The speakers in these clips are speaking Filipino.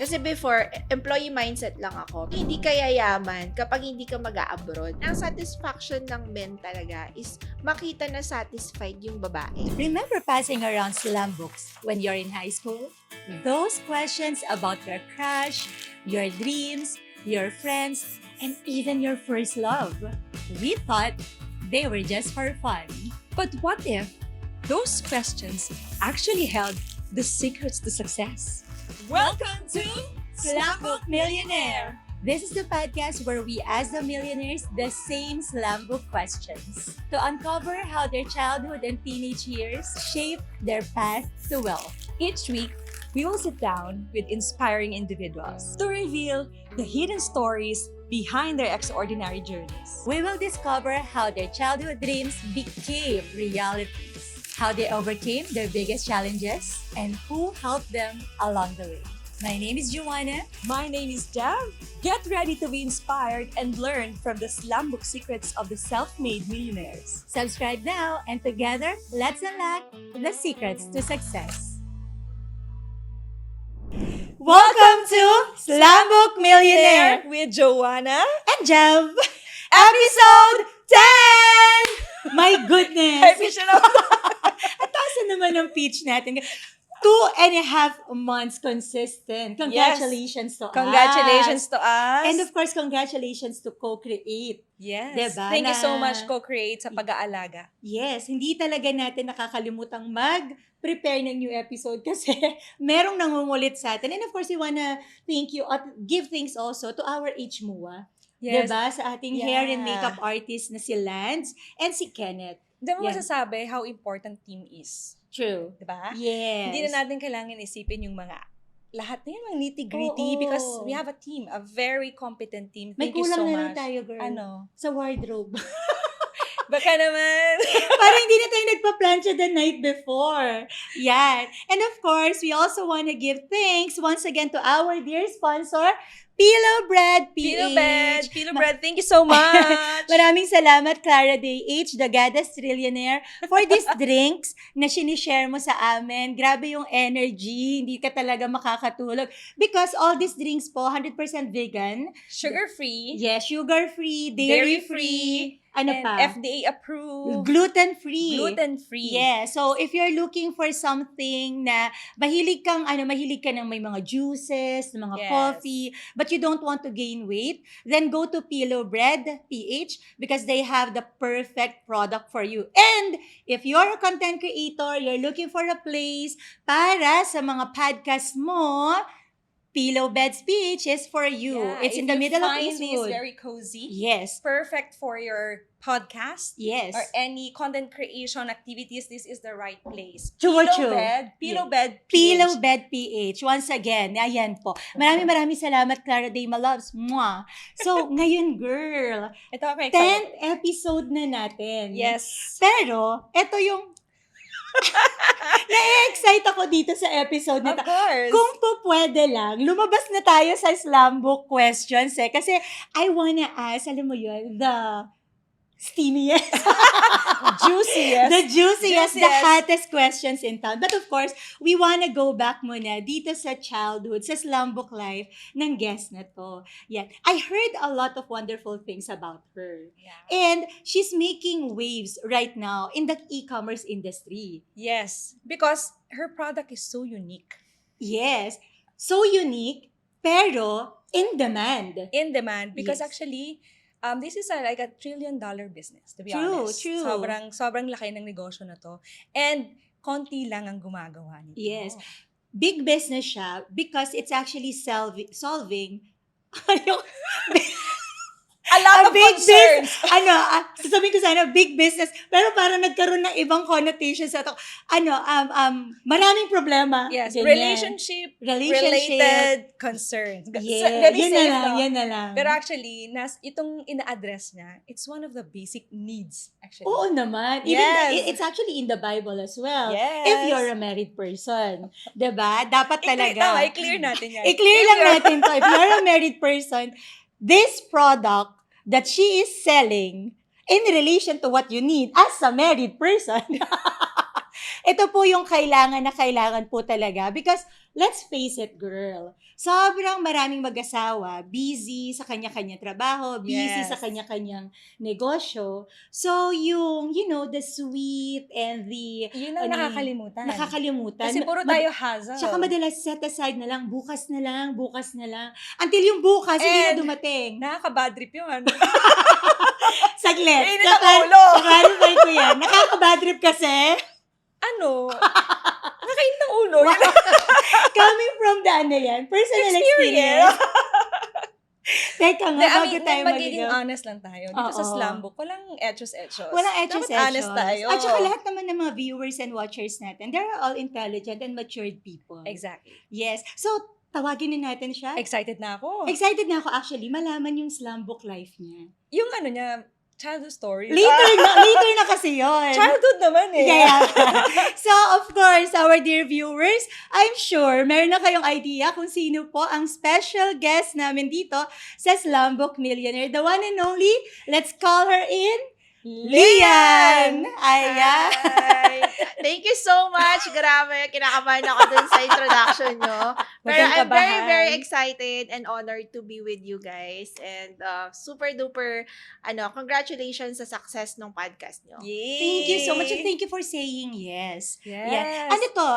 Kasi before, employee mindset lang ako. Hindi ka yayaman kapag hindi ka mag-a-abroad. Ang satisfaction ng men talaga is makita na satisfied yung babae. Remember passing around slam books when you're in high school? Those questions about your crush, your dreams, your friends, and even your first love. We thought they were just for fun. But what if those questions actually held the secrets to success? Welcome to Slam Book Millionaire! This is the podcast where we ask the millionaires the same slam book questions to uncover how their childhood and teenage years shape their path to wealth. Each week, we will sit down with inspiring individuals to reveal the hidden stories behind their extraordinary journeys. We will discover how their childhood dreams became realities, how they overcame their biggest challenges, and who helped them along the way. My name is Joanna. My name is Dev. Get ready to be inspired and learn from the slam book secrets of the self-made millionaires. Subscribe now, and together, let's unlock the secrets to success. Welcome to Slam Book Millionaire with Joanna. and Jev, episode 10! My goodness! At taas na naman ang pitch natin. 2.5 months consistent. Congratulations to us. Congratulations to us. And of course, congratulations to Co-Create. yes. Diba Thank you so na- much, Co-Create, sa pag-aalaga. Yes, hindi talaga natin nakakalimutang mag-prepare ng new episode kasi merong nangungulit sa atin. And of course, we wanna thank you at give thanks also to our HMUA. Diba? Sa ating hair and makeup artist na si Lance and si Kenneth. Hindi mo Yan. masasabi how important team is. True. Diba? Yes. Hindi na natin kailangan isipin yung mga lahat na yun, mga nitty-gritty Oo. because we have a team, a very competent team. May Thank you kulang so na lang much. tayo, girl. Ano? Sa wardrobe. Baka naman. Parang hindi na tayo nagpa-plancha the night before. Yan. And of course, we also want to give thanks once again to our dear sponsor, Pillow Bread PH. Pilo Bread, thank you so much. Maraming salamat, Clara Day H, the Goddess Trillionaire, for these drinks na sinishare mo sa amin. Grabe yung energy. Hindi ka talaga makakatulog. Because all these drinks po, 100% vegan. Sugar-free, Yes, sugar-free, dairy-free. Ano and pa? FDA approved, Gluten-free. gluten-free. Yeah. So, if you're looking for something na mahilig ka ng may mga juices, mga Yes. coffee, but you don't want to gain weight, then go to Pillow Bread PH because they have the perfect product for you. And if you're a content creator, you're looking for a place para sa mga podcast mo, Pillow Beds PH is for you. Yeah, It's in if the middle of you find these Eastwood. very cozy, Yes. perfect for your podcast Yes. or any content creation activities, this is the right place. Choo-choo. Pillow Bed, Pillow PH. Bed PH. Once again, ayan po. Maraming salamat, Clara Day, my loves. Mwah. So, ngayon, girl, Ito ako 10th episode na natin. Yes. Pero, ito yung na-excite ako dito sa episode na Of to. course. Kung po pwede lang, lumabas na tayo sa slam book questions kasi I wanna ask, alam mo yun, the steamiest, Juiciest. the juiciest, the Juiciest. hottest questions in town. But of course, we wanna go back muna dito sa childhood, sa slam book life ng guest na to. Yan. I heard a lot of wonderful things about her. Yeah. And she's making waves right now in the e-commerce industry. Yes. Because her product is so unique. Yes. So unique, pero in demand. In demand. Because Yes. actually, this is like a $1 trillion business, to be True, honest. true. Sobrang laki ng negosyo na to. And konti lang ang gumagawa nito. Yes. Big business siya because it's actually solving A lot a of big concerns. sasabihin ko sana, big business, pero parang nagkaroon ng ibang connotations sa ito. Maraming problema. Yes, Ganyan. relationship related concerns. Yeah, Very yun na safe, lang, no? yan na lang. Pero actually, itong ina-address niya, it's one of the basic needs, actually. Oo naman. Even Yes. it's actually in the Bible as well. Yes. If you're a married person. 'Di ba? Dapat talaga. I-clear natin yan. I-clear lang natin to. If you're a married person, this product that she is selling in relation to what you need as a married person ito po yung kailangan na kailangan po talaga. Because, let's face it, girl. Sobrang maraming mag-asawa, busy sa kanya-kanya trabaho, busy Yes. sa kanya-kanyang negosyo. So, yung, the sweet and the Yun ang nakakalimutan. nakakalimutan. Kasi puro tayo hustle. Tsaka madalas set aside na lang, bukas na lang. Until yung bukas, hindi na And- dumating. Nakaka-bad trip yun. Saglit. Init ang ulo. Clarify ko yan. Nakaka-bad trip kasi. Ano? Nakainit ng ulo. Coming from the personal experience. Teka nga, bago tayo magiging maligaw. honest lang tayo. Dito sa Oo. Slumbook, walang etchos-etchos. Walang etchos. Dapat honest tayo. At saka lahat naman ng mga viewers and watchers natin, they're all intelligent and matured people. Exactly. Yes. So, tawagin na natin siya. Excited na ako. Excited na ako actually, malaman yung Slumbook life niya. Yung ano niya, childhood story. Later na kasi yon. Childhood naman eh. Yeah. So, of course, our dear viewers, I'm sure meron na kayong idea kung sino po ang special guest namin dito sa Slumbook Millionaire. The one and only, let's call her in, Lian! Ayan. Hi! Thank you so much. Grabe, kinakabahan ako dun sa introduction nyo. Pero I'm very, very excited and honored to be with you guys. And super duper, congratulations sa success ng podcast nyo. Yay! Thank you so much and thank you for saying yes. Yes. Yeah. Ano to?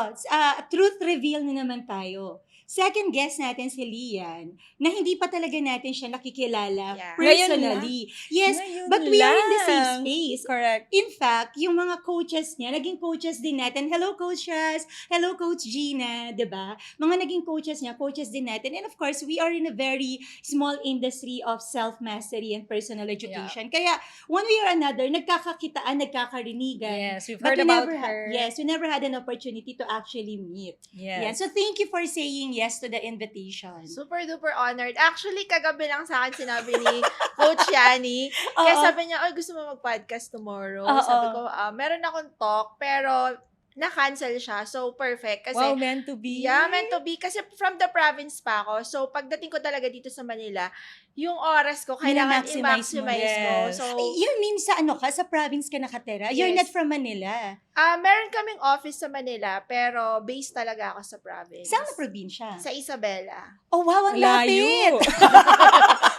Truth reveal na naman tayo. Second guest natin si Lian, na hindi pa talaga natin siya nakikilala Yeah. personally. Yes, Ngayon but we are in the same lang. space. Correct. In fact, yung mga coaches niya, naging coaches din natin. Hello, Coach Raz. Hello, Coach Gina. 'Di ba? Mga naging coaches niya, coaches din natin. And of course, we are in a very small industry of self-mastery and personal education. Kaya, one way or another, nagkakakitaan, nagkakarinigan. Yes, we've But heard we about never her. Yes, we never had an opportunity to actually meet. Yes. Yeah. So, thank you for saying yes to the invitation. Super duper honored. Actually, kagabi lang sa akin sinabi ni Coach Yani. Kaya Oo. sabi niya, gusto mo mag-podcast tomorrow? Oo. Sabi ko, meron akong talk, pero na-cancel siya. So, perfect. Kasi, Wow, meant to be. yeah, meant to be. Kasi from the province pa ako. So, pagdating ko talaga dito sa Manila, yung oras ko, kailangan Mina-maximize mo. i-maximize ko. Yes. So, You mean sa sa province ka nakatira? You're Yes. not from Manila. meron kaming office sa Manila, pero based talaga ako sa province. Saan na probinsya? Sa Isabela. Oh, wow, ang Layo. lapit.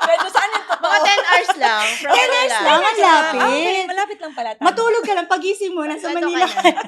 Medyo saan yung totoo? Mga 10 hours lang from 10 hours Manila. lang, ang lapit. Okay, malapit lang pala. Tama. Matulog ka lang, pagising mo, nasa Kwento Manila ka ka. na.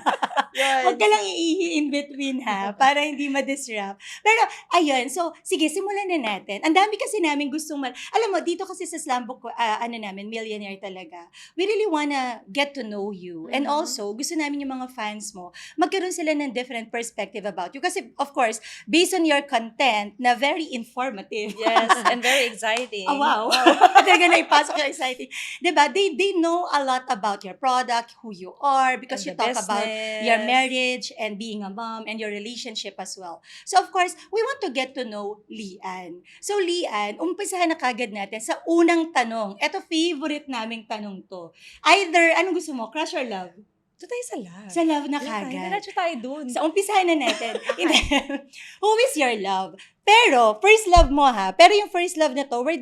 Yun. Huwag ka lang iihi in between ha, para hindi ma-disrupt. Pero, ayun, so, sige, simulan na natin. Ang dami kasi namin gustong alam mo, dito kasi sa Slumbook, namin, millionaire talaga, we really wanna get to know you. And Mhm. also, gusto namin yung mga fans mo, magkaroon sila ng different perspective about you. Kasi, of course, based on your content, na very informative. Yes, and very exciting. Oh, wow. Talaga na ipasok yung exciting. Diba? They know a lot about your product, who you are, because And you the talk about business. your marriage and being a mom and your relationship as well. So, of course, we want to get to know Lian. So, Lian, umpisahan na kagad natin sa unang tanong. Ito, favorite naming tanong to. Either, anong gusto mo? Crush or love? Ito tayo sa love. Sa love na Yeah, kagad. diretso tayo dun. So, umpisahan na natin. Who is your love? Pero, first love mo ha. Pero yung first love na to, we're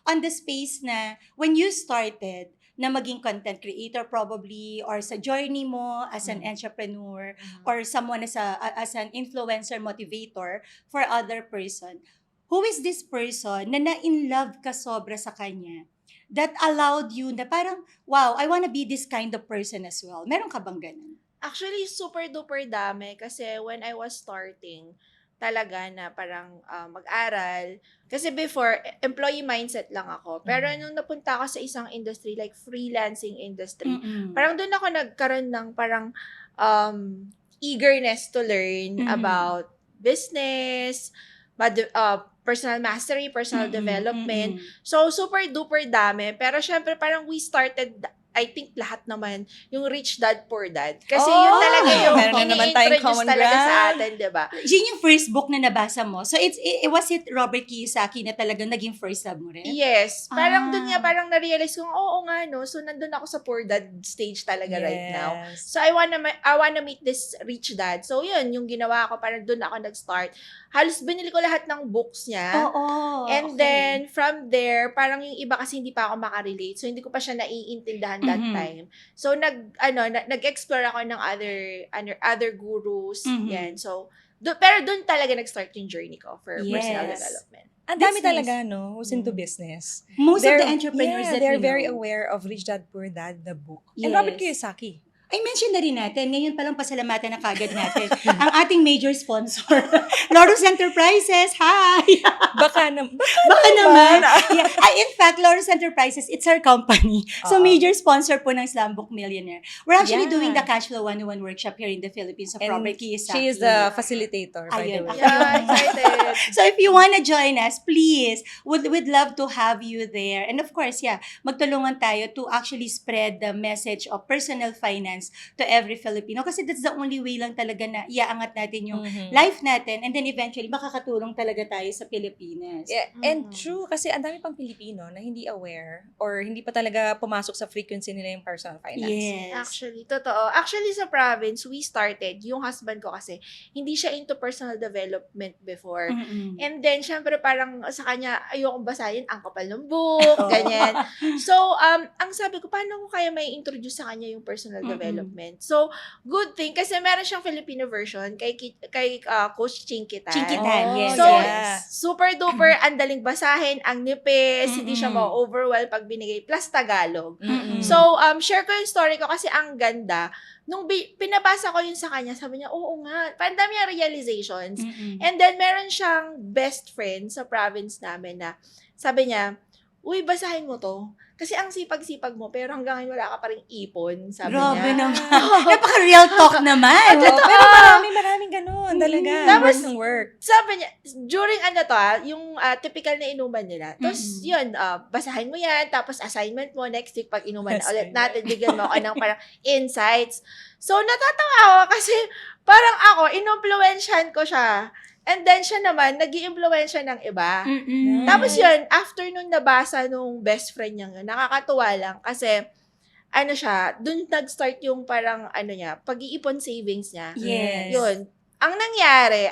on the space na when you started na maging content creator probably or sa journey mo as an entrepreneur or someone as an influencer motivator for other person. Who is this person na na-in love ka sobra sa kanya that allowed you na parang, wow, I wanna be this kind of person as well. Meron ka bang ganun? Actually, super duper dami kasi when I was starting, talaga na parang mag-aral. Kasi before, employee mindset lang ako. Pero nung napunta ako sa isang industry, like freelancing industry, parang doon ako nagkaroon ng parang eagerness to learn about business, personal mastery, personal development. So, super duper dami. Pero syempre, parang we started, I think lahat naman, yung rich dad, poor dad. Kasi yun talaga yung meron na naman tayong ini-introduce common talaga sa ground. atin, di ba? Yun yung first book na nabasa mo. So, was it Robert Kiyosaki na talagang naging first love mo rin? Yes. Parang dun nga, Ah. parang na-realize ko, oo nga, no? So, nandun ako sa poor dad stage talaga right now. Yes. So, I wanna meet this rich dad. So, yun, yung ginawa ko, parang dun ako nag-start. halos binili ko lahat ng books niya. Oo. And then, from there, parang yung iba kasi hindi pa ako makarelate. So, hindi ko pa siya naiintindihan that Mhm. time. So, nag-explore ako ng other gurus. Mhm. Yan. So, pero doon talaga nag-start yung journey ko for personal Yes. development. Ang dami Business. talaga, no? Who's into business. Most of They're- the entrepreneurs that they're we very know. aware of Rich Dad Poor Dad, the book. Yes. And Robert Kiyosaki. I mentioned na rin natin, ngayon palang pasalamatan na kagad natin, ang ating major sponsor, Loros Enterprises. Hi! Baka Baka naman. Yeah. In fact, Loros Enterprises, it's our company. So, Oo. major sponsor po ng Slam Book Millionaire. We're actually Yeah. doing the Cashflow 101 workshop here in the Philippines of And Robert Kiyosaki. she is the facilitator, by Ayun. the way. Yeah, excited. So if you want to join us, please, we'd love to have you there. And of course, yeah, magtulungan tayo to actually spread the message of personal finance to every Filipino. Kasi that's the only way lang talaga na iaangat natin yung Mhm. life natin and then eventually makakatulong talaga tayo sa Pilipinas. Yeah, and Mhm. true, kasi ang dami pang Pilipino na hindi aware or hindi pa talaga pumasok sa frequency nila yung personal finance. Yes. Actually, totoo. Actually, sa province, we started, yung husband ko kasi, hindi siya into personal development before. Mm-mm. And then, syempre, parang sa kanya, ayokong basahin, ang kapal ng book, Oo. ganyan. So, ang sabi ko, paano ko kaya may introduce sa kanya yung personal Mm-mm. development? So, good thing, kasi meron siyang Filipino version kay Coach Chinkitan. Chinkitan, Oh, yes. So, yeah. super duper, ang daling basahin, ang nipis, hindi siya Mm-mm. ma-overwhelm pag binigay, plus Tagalog. Mm-mm. So, share ko yung story ko kasi ang ganda. Nung pinabasa ko yun sa kanya, sabi niya, oo nga, parang dami niyang realizations. Mm-mm. And then, meron siyang best friend sa province namin na sabi niya, uy, basahin mo to. Kasi ang sipag-sipag mo, pero hanggang ngayon wala ka pa rin ipon, sabi Grabe niya. naman. Napaka-real talk naman. Oo, Totoo. pero maraming ganun talaga. Tapos, Work ng work. Sabi niya, during yung typical na inuman nila. Tapos, Mm-mm. yun, basahin mo yan, tapos assignment mo next week pag inuman na ulit Assignment. natin, bigyan mo ako ng parang insights. So, natatawa ako kasi parang ako, inumpluwensyahan ko siya. And then, siya naman, nag-i-impluwensya ng iba. Mm-mm. Tapos yun, after nung nabasa nung best friend niya yun, nakakatuwa lang kasi, dun nag-start yung parang, niya, pag-iipon savings niya. Yes. Yun. Ang nangyari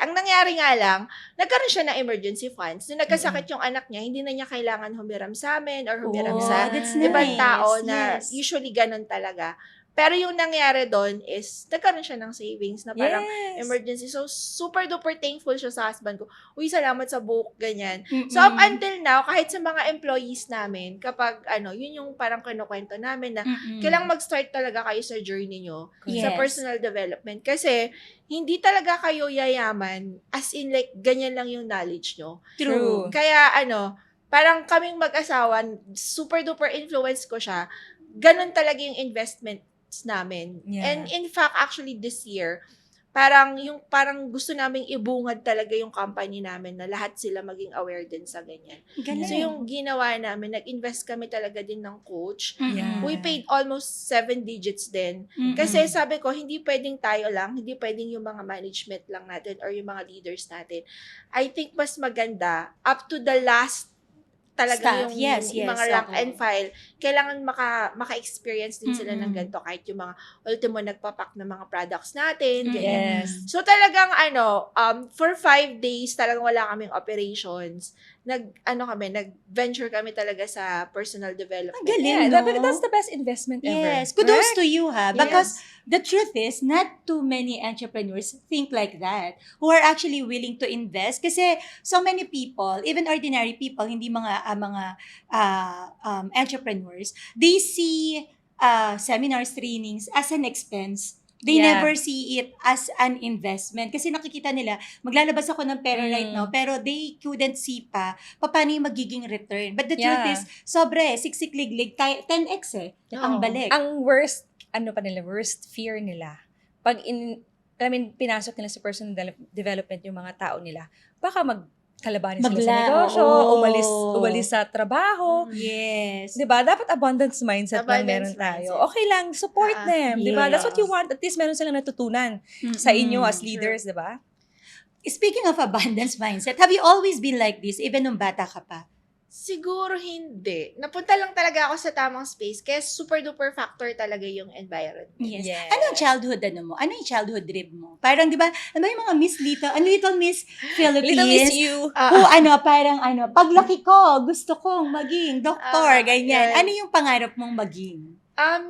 nga lang, nagkaroon siya ng emergency funds. Nung nagkasakit yung anak niya, hindi na niya kailangan humiram sa amin or humiram Oh, sa that's ibang nice. tao na Yes. usually ganun talaga. Pero yung nangyari doon is, nagkaroon siya ng savings na parang emergency. So, super duper thankful siya sa husband ko. Uy, salamat sa book, ganyan. So, up Mm-mm. until now, kahit sa mga employees namin, kapag, yun yung parang kinukwento namin na, Mm-mm. kailangang mag-start talaga kayo sa journey nyo sa Yes. personal development. Kasi, hindi talaga kayo yayaman as in like, ganyan lang yung knowledge nyo. True. Kaya, parang kaming mag-asawa, super duper influence ko siya. Ganun talaga yung investment namin. Yeah. And in fact, actually this year, parang gusto naming ibungad talaga yung company namin na lahat sila maging aware din sa ganyan. Galing. So yung ginawa namin, nag-invest kami talaga din ng coach. Mm-mm. Yeah. We paid almost 7 digits din. Mm-mm. Kasi sabi ko, hindi pwedeng tayo lang, hindi pwedeng yung mga management lang natin or yung mga leaders natin. I think mas maganda, up to the last talaga Staff. yung Yes, mga yes, rank okay. and file, kailangan maka-experience din sila ng Mm-mm. ganito kahit yung mga ultimo nagpapak ng mga products natin, Mm-mm. ganyan. Yes. So talagang for 5 days talagang wala kaming operations. Nag-venture kami talaga sa personal development. Ang galing, Yeah, no? that's the best investment ever. Yes. Kudos Correct? to you, ha? Yes. Because the truth is, not too many entrepreneurs think like that, who are actually willing to invest. Kasi so many people, even ordinary people, hindi mga entrepreneurs, they see seminars, trainings as an expense. They Yeah. never see it as an investment. Kasi nakikita nila, maglalabas ako ng pera right now, pero they couldn't see paano yung magiging return. But the truth Yeah. is, siksik-liglig, 10x ang Oo. balik. Ang worst fear nila. Pinasok nila sa personal development yung mga tao nila. Baka magkalabanin sila sa negosyo, oo. umalis sa trabaho. Yes. 'Di ba? Dapat abundance mindset lang Abundance meron tayo. mindset. Okay lang, support them, 'di ba? That's what you yes. want. At least meron silang natutunan sa inyo as Sure. leaders, 'di ba? Speaking of abundance mindset, have you always been like this, even nung bata ka pa? Siguro hindi. Napunta lang talaga ako sa tamang space kaya super duper factor talaga yung environment. Yes. Yes. Ano ang childhood mo? Ano yung childhood dream mo? Parang, di ba, ano yung mga Miss Little, Little Miss Philippines? Little Miss You. Parang paglaki ko, gusto kong maging doktor, ganyan. yun. Ano yung pangarap mong maging?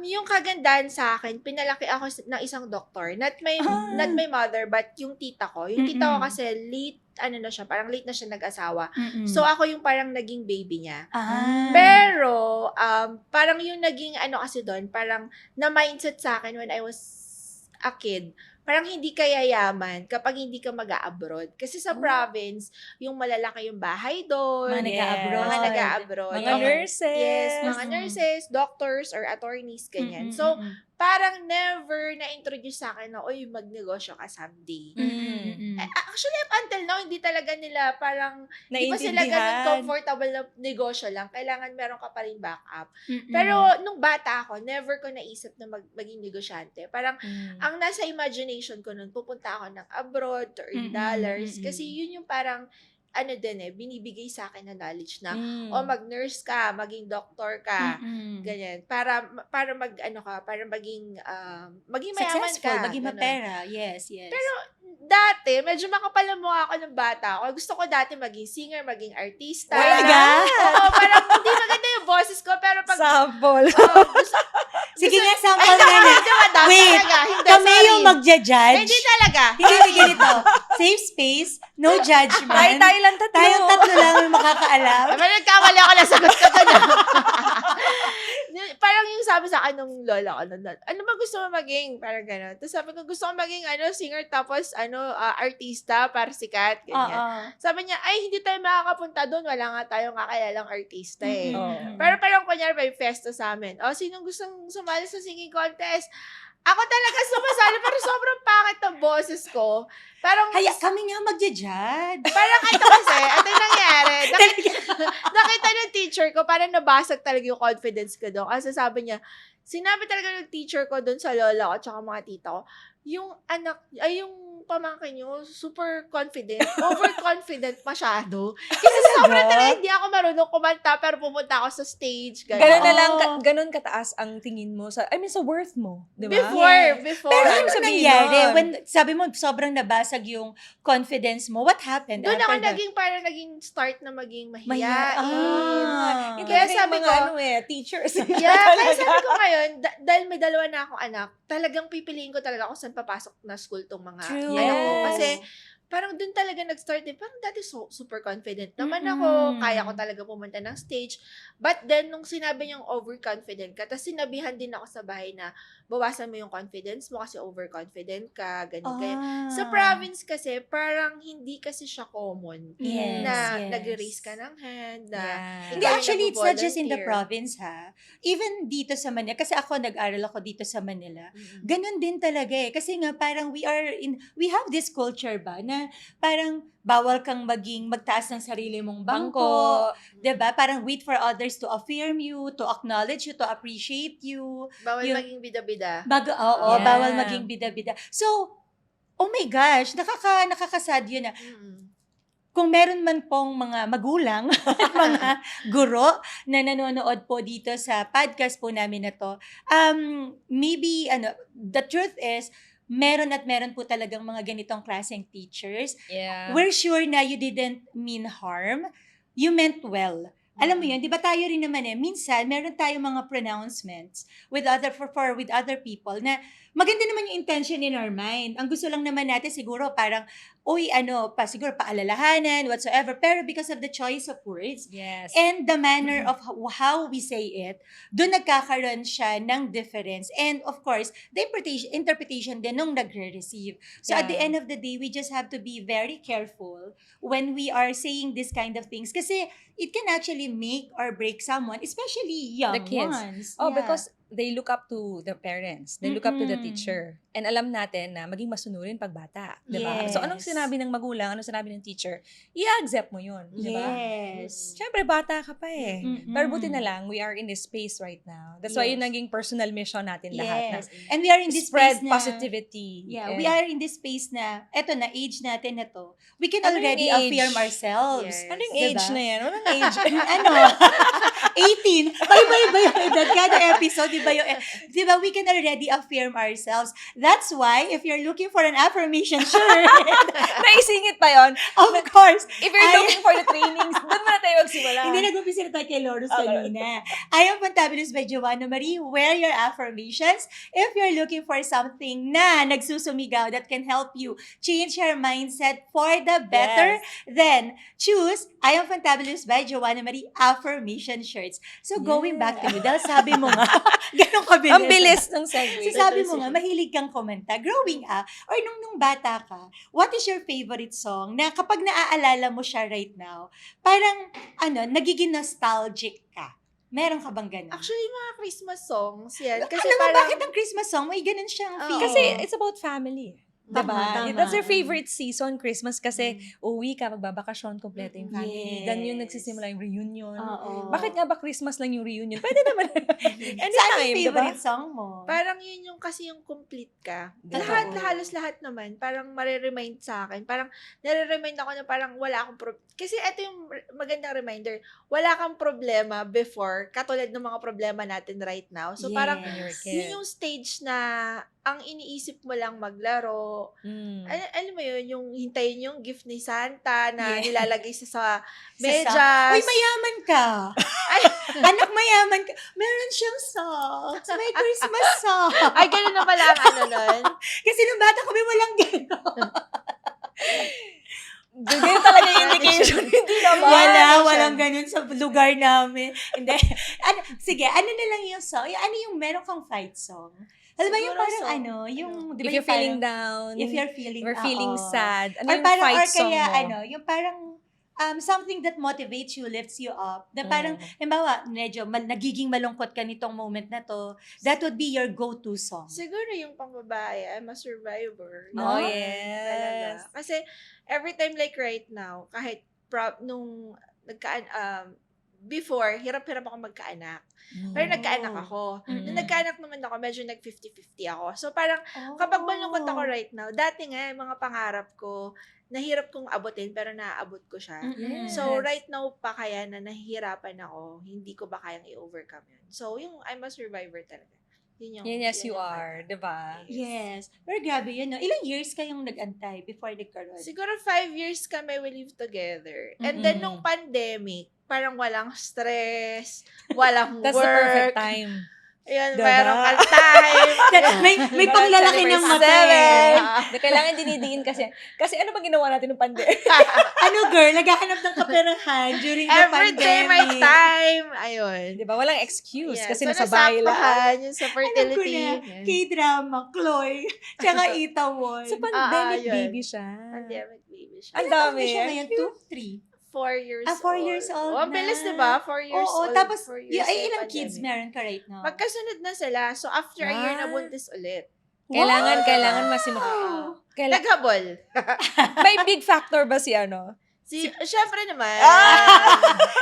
Yung kagandahan sa akin, pinalaki ako ng isang doktor. Not my mother, but yung tita ko. Yung tita ko Mm-mm. kasi parang late na siya nag-asawa. Mm-mm. So, ako yung parang naging baby niya. Ah. Pero, parang yung naging kasi doon, parang na-mindset sa akin when I was a kid, parang hindi ka yayaman kapag hindi ka mag-a-abroad. Kasi sa province, yung malalaki yung bahay doon. Mga nag-a-abroad. Mga nag-a-abroad. Mga nurses. Yes, mga Mm-mm. nurses, doctors, or attorneys, ganyan. Mm-mm, So, mm-mm. parang never na-introduce sa akin na, uy, magnegosyo ka someday. Mm-mm. Actually, up until now, hindi talaga nila parang, hindi pa sila ganun Naiintindihan. comfortable na negosyo lang. Kailangan meron ka pa rin backup. Mm-mm. Pero, nung bata ako, never ko naisip na maging negosyante. Parang, Mm. ang nasa imagination ko nun, pupunta ako ng abroad to earn Mm-mm, dollars. mm-mm. Kasi yun yung parang, binibigay sa akin na knowledge na, Mm. mag-nurse ka, maging doctor ka, Mm-mm. ganyan. Para para maging mayaman Successful, ka. maging ganun. mapera. Yes, yes. Pero, dati, medyo makapal ang mukha ako ng bata ako. Gusto ko dati maging singer, maging artista. Talaga? Oo, parang hindi maganda yung boses ko, pero pag... Sample. Sige nga, Ay, sample hindi, nga na. hindi, madam, Wait, talaga. Hindi, Kami sorry. yung magja-judge. Hindi talaga. Hindi, ganito. Safe space, no judgment. Tayo lang tatlo. Tayong tatlo lang yung makakaalam. Ay, parang nagkamali ako na sagot ko doon. Parang yung sabi sa akin nung lola ko, ano ba gusto mo maging? Parang gano'n. Tapos sabi ko, gusto ko maging singer, tapos artista para sikat. Ganyan. Oo. Sabi niya, ay, hindi tayo makakapunta doon. Wala nga tayong kakayalang artista eh. Mm-mm. Oo. Pero parang kunyari may festa sa amin. O, sinong gustong sumali sa singing contest? Ako talaga sumasali, pero sobrang pangit ng boses ko. Parang, Kami nga magja-judge. parang ito kasi, ito yung nangyari. Nakita ng teacher ko, parang nabasag talaga yung confidence ko doon. Kasi sabi niya, sinabi talaga ng teacher ko doon sa lola ko, tsaka mga tita ko, yung yung pamangkin nyo, super confident, overconfident masyado. Kasi sobrang talaga hindi ako marunong kumanta, pero pumunta ako sa stage. Ganun na Oo. lang, ganun kataas ang tingin mo sa worth mo, di ba? Before. Pero ano Ibig sabihin nangyari? nun? When, sabi mo, sobrang nabasag yung confidence mo. What happened Doon after ako that? naging start na maging mahiyain. Ah. Yung Kaya talaga yung sabi mga ko, teachers. Yeah, kaya sabi ko ngayon, dahil may dalawa na akong anak, talagang pipiliin ko talaga kung saan papasok na school tong mga True. anak ko. Yes. Kasi, parang dun talaga nag-start din. Parang dati super confident naman ako. Mm-mm. Kaya ko talaga pumunta ng stage. But then, nung sinabi niyang overconfident ka, tapos sinabihan din ako sa bahay na bawasan mo yung confidence mo kasi overconfident ka, ganyan, kaya. Sa province kasi, parang hindi kasi siya common. Yes, Na yes. nag-raise ka ng hand, na Hindi, ikaw yung actually, it's not just in the nagvo-volunteer. province, ha? Even dito sa Manila, kasi ako nag-aral ako dito sa Manila, Mm-mm. ganun din talaga eh. Kasi nga parang we have this culture ba, na parang bawal kang magtaas ng sarili mong bangko, 'di ba? Parang wait for others to affirm you, to acknowledge you, to appreciate you. Bawal Yung- maging bida-bida. Oo, Yeah. bawal maging bida-bida. So, oh my gosh, nakakasad yun na Mm-mm. kung meron man pong mga magulang, mga guro na nanonood po dito sa podcast po namin na to, maybe, the truth is, meron po talagang mga ganitong klaseng teachers. Yeah. We're sure na you didn't mean harm. You meant well. Alam mo yun, di ba tayo rin naman minsan meron tayong mga pronouncements with other people na maganda naman yung intention in our mind. Ang gusto lang naman natin siguro parang, siguro paalalahanan, whatsoever. Pero because of the choice of words, Yes. and the manner of how we say it, doon nagkakaroon siya ng difference. And of course, the interpretation din nung nagre-receive. So at the Yeah. end of the day, we just have to be very careful when we are saying this kind of things. Kasi it can actually make or break someone, especially young The kids. ones. Oh, Yeah. because they look up to the parents. They look up to the Mm-mm. teacher. And alam natin na maging masunurin pag bata. Diba? So, anong Yes. sinabi ng magulang, anong sinabi ng teacher, i-accept mo yun. Diba? Yes. Siyempre, bata ka pa eh. Mm-mm. Pero buti na lang, we are in this space right now. That's why Yes. yun naging personal mission natin lahat. Na Yes. And we are in this spread space na, positivity. Yeah, And we are in this space na, eto na, age natin na to. We can Ano already yung age? affirm ourselves. Yes. Ano yung Diba? age na yan? Walang age. Ano? 18. Iba yung edad. Kada episode, diba, we can already affirm ourselves. That's why, if you're looking for an affirmation shirt, Naisingit pa yon. of course, If you're looking for the trainings, doon muna tayo magsimula. hindi nag-umpisa na tayo kay Lourdes Okay. kanina. I am Fantabulous by Joanna Marie. Wear your affirmations. If you're looking for something na nagsusumigaw that can help you change your mindset for the better, then choose I am Fantabulous by Joanna Marie affirmation shirts. So going back to you, dahil sabi mo nga, ganun kabilis. Ang bilis ng segue. So sabi mo nga, mahilig kang komenta. Growing up, or nung bata ka, what is your favorite song na kapag naaalala mo siya right now, parang, nagiging nostalgic ka? Meron ka bang ganun? Actually, mga Christmas songs yan. Kasi Alam mo, parang, bakit ang Christmas song may ganun siyang Oo. feel? Kasi it's about family. Diba? Tama. That's your favorite season, Christmas, kasi uwi ka, magbabakasyon, kompleto yung family. Yes. Then yung nagsisimula yung reunion. Oo. Bakit nga ba Christmas lang yung reunion? Pwede naman. Saan Anytime, yung diba? favorite song mo? parang yun yung kasi yung complete ka. Totoo. Halos lahat naman, parang mariremind sa akin. Parang nare-remind ako na parang wala akong kasi ito yung magandang reminder. Wala kang problema before, katulad ng mga problema natin right now. So parang, When you were a kid. yun yung stage na ang iniisip mo lang maglaro. Mm. Alam mo yun, yung hintayin yung gift ni Santa na Yeah. nilalagay sa Sa medyas. Uy, mayaman ka. Anak mayaman ka. Meron siyang socks. May Christmas socks. Ay, ganun na pala ang ano nun. Kasi nung bata kami walang gano'n. Ganyan talaga yung indication. Hindi naman. Walang ganun sa lugar namin. Hindi. Sige, ano na lang yung song? Ano yung meron kang fight song? Alam mo yung Siguro parang song. yung, di If ba you're yung parang, feeling down, if you're feeling, we're feeling oo. sad, ano Or yung parang, fight or song kaya, mo? yung parang, something that motivates you, lifts you up. Na parang, halimbawa, medyo nagiging malungkot ka nitong moment na to, that would be your go-to song. Siguro yung pangbabae, I'm a survivor. Oh, Yun, yes. talaga. Kasi every time like right now, kahit nung before, hirap-hirap ako magkaanak. Pero nagkaanak ako. Mm-mm. Nung nagkaanak naman ako, medyo nag 50-50 ako. So parang, kapag malungkot ako right now, dati nga, yung mga pangarap ko, nahirap kong abutin, pero naaabot ko siya. Mm-mm. So, right now pa kaya na nahihirapan ako, hindi ko ba kayang i-overcome yun. So, yung I'm a survivor talaga. Yun yung, Yes, yun you yung are, kanta. diba? Yes. Pero grabe yun, no? Ilang years kayong nag-antay before nagkaroon? Siguro 5 years kami we live together. And then, nung pandemic, parang walang stress, walang That's work. the perfect time. Ayun, Diba? mayroong kang time. may panglalaki ng mata eh. Na kailangan dinidiin kasi. Kasi ano ba ginawa natin ng pandemic? Ano girl, naghahanap ng kaperahan during the Every day may pandemic. time. Ayun. Di ba? Walang excuse. Yeah, Kasi so nasa bahay lang. nasakpahan, yung sa Alam ko fertility. na, Yan. K-drama, Chloe, tsaka Itaewon. Sa pandemic yun. baby siya. Pandemic baby siya. Ang dami. Ano siya ngayon? 2, 3? 4 years 4 years old Oh, ang na. bilis, diba? 4 years Oo, old. tapos, 4 years ay, na ilang pandemic. kids meron ka right now? Magkasunod na sila. So, after a year, Wow. nabuntis ulit. Kailangan Wow! Naghabol. May big factor ba si ano? Syempre naman.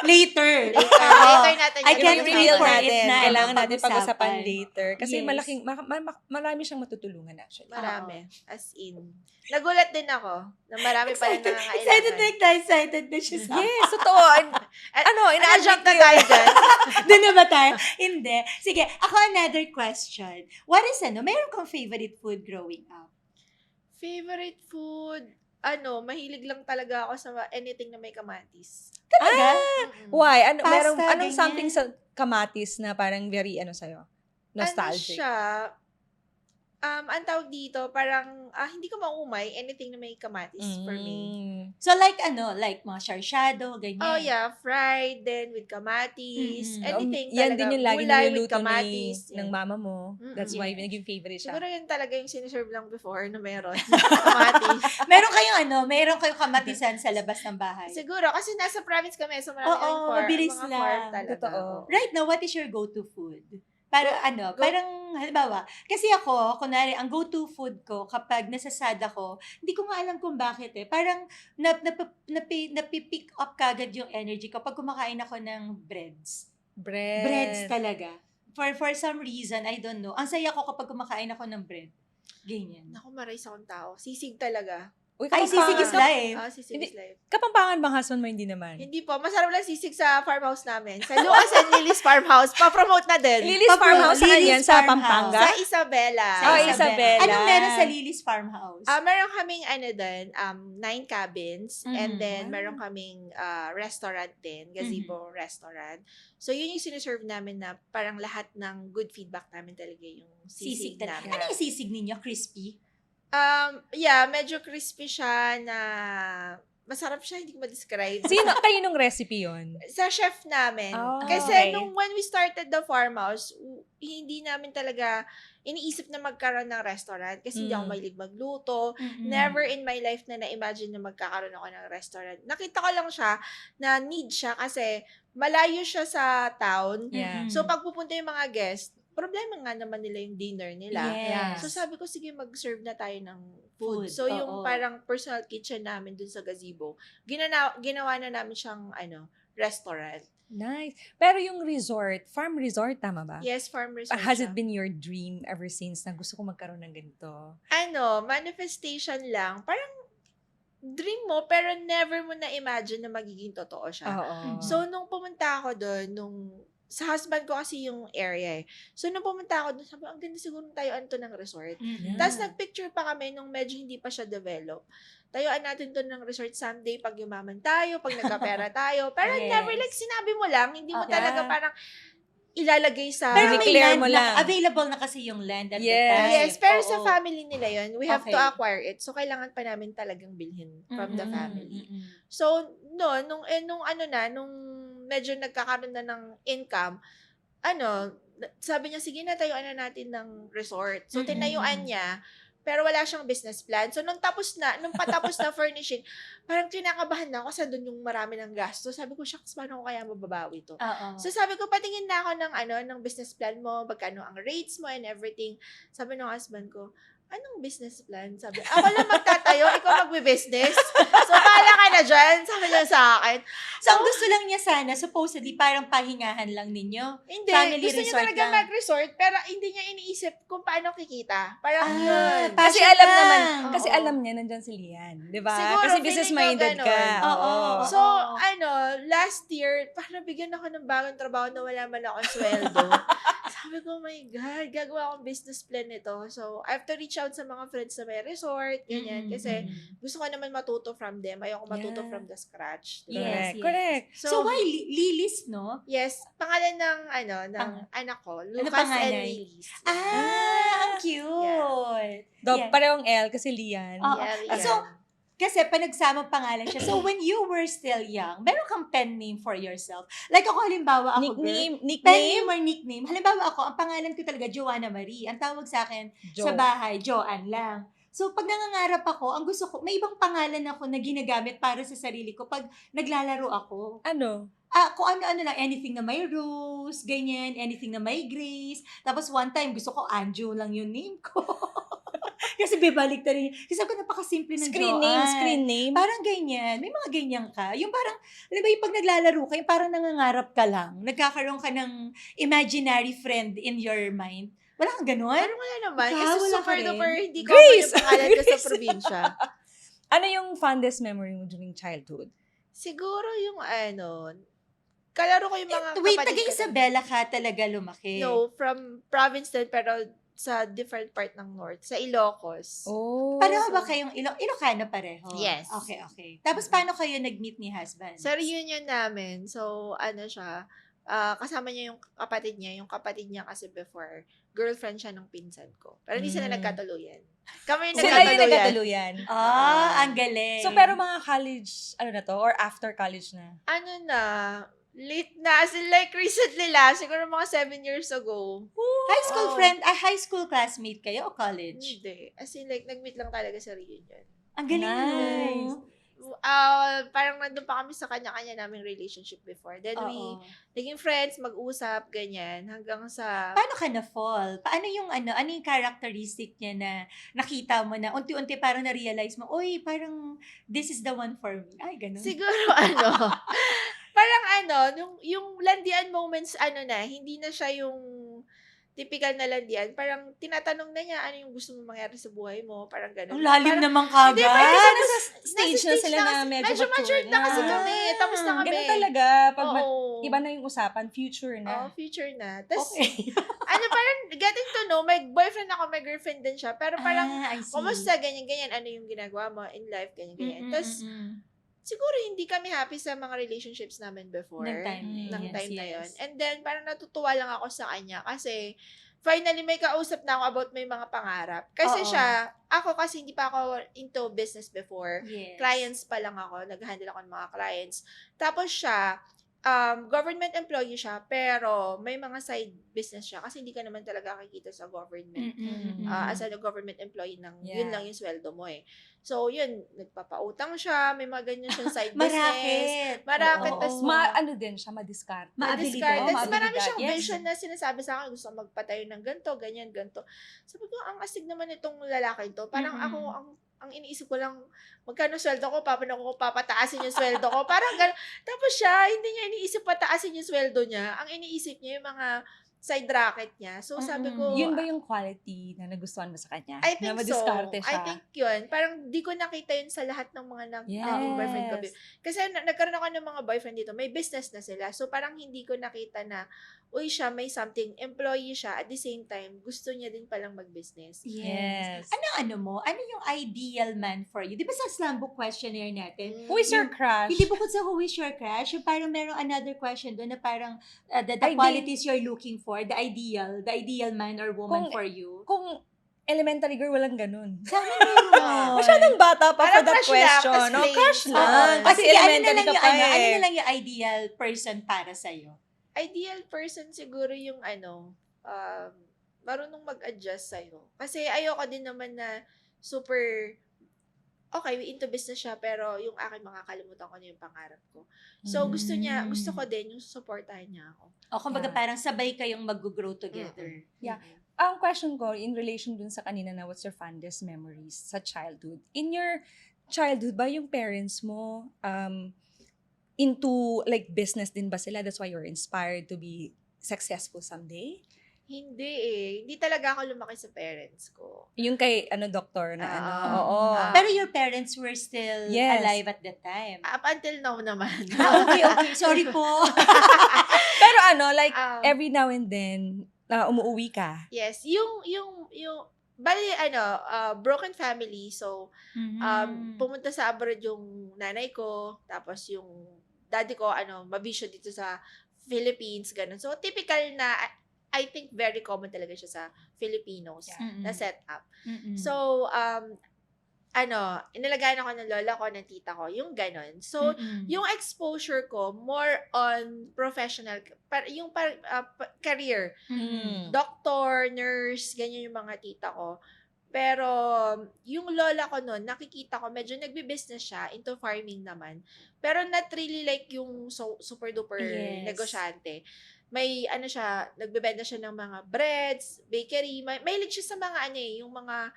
Later. Later natin. I yan can't pag-usapan. wait for it natin. na Kailangan natin pag-usapan. pag-usapan later. Kasi Yes. marami siyang matutulungan actually. Marami. As in. Nagulat din ako na marami pa rin Excited nangangailangan. excited na siya sa Yes, totoo. Ano, Ina-jump na ina-adjust tayo dyan. Doon na ba tayo? Hindi. Sige, ako another question. What is meron kang favorite food growing up? Favorite food? Mahilig lang talaga ako sa anything na may kamatis. Talaga? Mm-mm. Why? Pasta, Anong ganyan. something sa kamatis na parang very sa'yo? Nostalgic. Ano siya? Ang tawag dito, parang, hindi ko maumay anything na may kamatis for me. So like mga sarsyado, ganyan. Oh yeah, fried then with kamatis, Mm-mm. anything Yan talaga. din yung lagi Gulay with niluluto kamatis. ng mama mo. That's why Yes. naging favorite siya. Siguro yun talaga yung siniserve lang before na meron. kamatis. Meron kayong kamatisan sa labas ng bahay. Siguro, kasi nasa province kami, so marami Oo, kaming mabilis mga lang. farm talaga. Totoo. Right now, what is your go-to food? Para parang halimbawa, kasi ako, kunwari, ang go-to food ko kapag nasasad ako, hindi ko nga alam kung bakit eh. Parang napipick up kagad yung energy ko pag kumakain ako ng breads. Breads talaga. For some reason, I don't know. Ang saya ko kapag kumakain ako ng bread. Ganyan. Naku, marais akong tao. Sisig talaga. Uy, Ay, sisig is life. Sisig is life. Kapampangan bang husband mo, hindi naman? Hindi po. Masarap lang sisig sa farmhouse namin. Sa Lucas and Lily's Farmhouse. Pa-promote na din. Lily's Papromote. Farmhouse, saan yan? Lily's Sa Farmhouse. Pampanga? Sa Isabela. Oh, Isabela. Anong meron sa Lily's Farmhouse? Meron kaming 9 cabins, and Mhm. then meron kaming restaurant din, gazebo restaurant. So yun yung siniserve namin na parang lahat ng good feedback namin talaga yung sisig talaga. namin. Ano yung sisig ninyo? Crispy? Yeah, medyo crispy siya na masarap siya, hindi ko ma-describe. Kayo nung recipe yun? Sa chef namin. Oh, Kasi okay. when we started the farmhouse, hindi namin talaga iniisip na magkaroon ng restaurant kasi hindi ako mahilig magluto. Never in my life na na-imagine na magkakaroon ako ng restaurant. Nakita ko lang siya na need siya kasi malayo siya sa town. Yeah. So pag pupunta yung mga guest, problema nga naman nila yung dinner nila. Yes. So sabi ko, sige, mag-serve na tayo ng food. Food, So yung oo. parang personal kitchen namin dun sa gazebo, ginawa na namin siyang restaurant. Nice. Pero yung resort, farm resort, tama ba? Yes, farm resort Has siya. it been your dream ever since na gusto ko magkaroon ng ganito? Manifestation lang. Parang dream mo, pero never mo na-imagine na magiging totoo siya. Oo. So, nung pumunta ako doon, sa husband ko kasi yung area eh. So, nung pumunta ako doon, sabi, ang ganda siguro tayuan to ng resort. Mhm. Tapos, nagpicture pa kami nung medyo hindi pa siya develop. Tayuan natin to ng resort someday pag yumaman tayo, pag nagkapera tayo. Pero Yes. never, like, sinabi mo lang, hindi mo Okay. talaga parang ilalagay sa... Pero may Declare land mo na, lang. available na kasi yung land at the Yes. time. Yes, pero sa Oo. family nila yon, we have to Okay. acquire it. So, kailangan pa namin talagang bilhin from the Mhm. family. Mhm. So, nung medyo nagkakaroon na ng income, sabi niya, sige na, tayuan na natin ng resort. So, Mhm. tinayuan niya, pero wala siyang business plan. So, nung patapos na furnishing, parang kinakabahan na ako kasi doon yung marami ng gasto. Sabi ko, shucks, paano ko kaya mababawi to? Oo. So, sabi ko, patingin na ako ng business plan mo, magkano ang rates mo and everything. Sabi ng husband ko, anong business plan? Sabi, ako lang magtatayo, ikaw magbe-business. So, bahala ka na dyan. Sabi niya sa akin. So, ang gusto lang niya sana, supposedly, parang pahingahan lang ninyo. Hindi, Family gusto niya resort talaga lang. mag-resort, pero hindi niya iniisip kung paano kikita. Parang yun. Kasi passion alam lang. naman, Oo. kasi alam niya nandyan si Lian, di ba? Siguro, Kasi feeling business-minded ko ka. ganun. Oo. So, last year, parang bigyan ako ng bagong trabaho na wala man akong sweldo. Sabi ko, oh my God, gagawa akong business plan nito. So, I have to reach out sa mga friends na may resort, ganyan. Mhm. Kasi gusto ko naman matuto from them. Ayoko matuto Yeah. from the scratch. Diba? Yes, yes. Correct. So, why Lilis, no? Yes, pangalan ng anak ko, Lucas and pangalan? Lily's. Ang cute. Yeah. Parehong L kasi Lian. Oo. Yeah, So, kasi panagsamang pangalan siya. So, when you were still young, meron kang pen name for yourself. Like ako, halimbawa ako, girl, pen Nickname? name or nickname. Halimbawa ako, ang pangalan ko talaga, Joanna Marie. Ang tawag sa akin, Jo. sa bahay, Joanne lang. So, pag nangangarap ako, ang gusto ko, may ibang pangalan ako na ginagamit para sa sarili ko pag naglalaro ako. Ano? Kung ano-ano lang, anything na may Rose, ganyan, anything na may Grace. Tapos one time, gusto ko Anjo lang yung name ko. Kasi bibalik na rin. Kasi sabi ko, napakasimple ng Screen name? Parang ganyan. May mga ganyan ka. Yung parang, alam mo, yung pag naglalaro ka, yung parang nangangarap ka lang. Nagkakaroon ka ng imaginary friend in your mind. Wala kang ganon? Parang wala naman. Ikaw, Kasi wala super ka rin. duper hindi ko Grace! yung pangalan ko sa Grace! probinsya. Ano yung fondest memory mo during childhood? Siguro yung kalaro ko yung mga Wait, kapatid taga ko. Isabela ka talaga lumaki. No, from province din, pero sa different part ng north. Sa Ilocos. Oh. Pareho ba kayong Ilocano pareho? Yes. Okay. Tapos paano kayo nag-meet ni husband? Sa reunion namin, so siya, kasama niya yung kapatid niya kasi before, girlfriend siya ng pinsan ko. Pero hindi sila nagkatuluyan. Kami yung Sila yung nagkatuluyan. nagkatuluyan. Ang galing. So, pero mga college, na to? Or after college na? Late na. As in, like, recently lang. Siguro mga 7 years ago. high school Oo. friend, high school classmate kayo o college? Hindi. As in, like, nag-meet lang talaga sa reunion. Ang galing, Nice. no? parang nandun pa kami sa kanya-kanya naming relationship before. Then we Oo. naging friends, mag-usap, ganyan, hanggang sa... Paano ka na-fall? Paano yung ano yung characteristic niya na nakita mo na unti-unti parang na-realize mo, uy, parang this is the one for me. Ay, ganun. Siguro parang yung landian moments, hindi na siya yung typical na landian. Parang tinatanong na niya, ano yung gusto mo mangyari sa buhay mo? Parang gano'n. Ang lalim Parang, naman hindi, kagad. parang kasi Nasa stage na sila na kasi, medyo matured na kasi na. kami. Tapos na kami. Ganun talaga. Pag Oo. iba na yung usapan, future na. Future na. Tapos, Okay. parang getting to know, may boyfriend ako, may girlfriend din siya. Pero parang, I see. kumusta, ganyan-ganyan, ano yung ginagawa mo in life, ganyan-ganyan. Tapos, siguro hindi kami happy sa mga relationships namin before. Ng time na yun. Ng Yes, time na yun. yes. And then, parang natutuwa lang ako sa kanya kasi finally may kausap na ako about may mga pangarap. Kasi Oo. ako kasi hindi pa ako into business before. Yes. Clients pa lang ako. Nag-handle ako ng mga clients. Tapos siya, government employee siya, pero may mga side business siya kasi hindi ka naman talaga kikita sa government. As a government employee yun Yeah. lang yung sweldo mo eh. So, yun, nagpapautang siya, may mga ganyan siyang side business. Marakit. Oo. Tas Ano din siya, madiskarte. Maabilidad. Discard. Tapos maabilidad. marami siyang Yes. vision na sinasabi sa akin, gusto ko magpatayo ng ganito, ganyan, ganito. Sabi ko, ang astig naman itong lalaki to. Parang ako, ang iniisip ko lang, magkano sweldo ko, paano ko papataasin yung sweldo ko. Parang gano'n. Tapos siya, hindi niya iniisip pataasin yung sweldo niya. Ang iniisip niya yung mga side racket niya. So sabi ko, Yun ba yung quality na nagustuhan mo sa kanya? I na think so. madiskarte siya? I think yun. Parang di ko nakita yun sa lahat ng mga boyfriend ko. Kasi nagkaroon ako ng mga boyfriend dito. May business na sila. So parang hindi ko nakita na, uy, siya may something. Employee siya. At the same time, gusto niya din palang mag-business. Yes. Ano mo? Ano yung ideal man for you? Di ba sa slam book questionnaire natin? Who is your crush? Hindi bukod sa who is your crush, yung parang merong another question doon na parang the Ideal. qualities you're looking for, the ideal man or woman Kung- for you. Kung elementary girl, walang ganun. Sana meron. Masyadong bata pa for Parang that crush lang, question. tas No, plain. crush Oo. lang. O Kasi sige, elementary ka pa ano eh. na lang yung ideal person para sa'yo? Ideal person siguro yung marunong mag-adjust sa'yo. Kasi ayoko din naman na super, okay, into business siya, pero yung akin makakalimutan ko na yung pangarap ko. So, gusto ko din yung supportahan niya ako. O kumbaga Yeah. parang sabay kayong mag-grow together. Yeah. Ang question ko, in relation dun sa kanina na what's your fondest memories sa childhood? In your childhood ba yung parents mo into like business din ba sila? That's why you're inspired to be successful someday? Hindi eh. Hindi talaga ako lumaki sa parents ko. Yung kay doktor na oo. Pero your parents were still Yes. alive at that time. Up until now naman. Okay. Sorry po. Pero like Every every now and then, umuwi ka. yes, yung bali broken family. So, pumunta sa abroad yung nanay ko, tapos yung daddy ko, mabisyo dito sa Philippines, ganun. So, typical na, I think very common talaga siya sa Filipinos na setup. So, inalagaan ako ng lola ko, ng tita ko, yung ganun. So, yung exposure ko, more on professional, career. Doctor, nurse, ganyan yung mga tita ko. Pero, yung lola ko noon, nakikita ko, medyo nagbi-business siya, into farming naman. Pero not really like yung super-duper Yes. negosyante. May, nagbebenta siya ng mga breads, bakery. Mahilig siya sa mga, yung mga,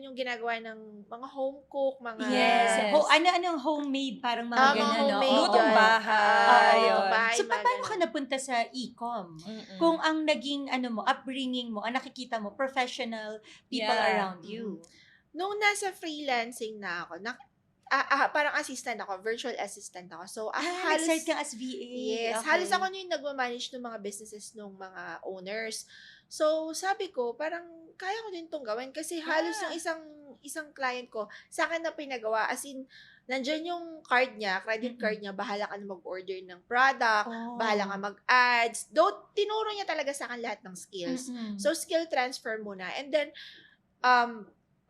yung ginagawa ng mga home cook, mga... Yes. Anong homemade, parang mga mga ganun, no? homemade. Lutong yun. bahay, Lutong yun. bahay, So, mga paano ka ganun. napunta sa e-com? Kung ang naging, upbringing mo, ang nakikita mo, professional people Yeah. around you. Nung nasa freelancing na ako, parang assistant ako, virtual assistant ako. So, Nag-start kang as VA. yes, Okay. halos ako na yung nagmamanage ng mga businesses ng mga owners. So, sabi ko, parang kaya ko din itong gawin kasi halos yung isang client ko, sa akin na pinagawa. As in, nandyan yung card niya, credit card niya, bahala ka na mag-order ng product, bahala ka mag-ads. Though, tinuro niya talaga sa akin lahat ng skills. So, skill transfer muna. And then,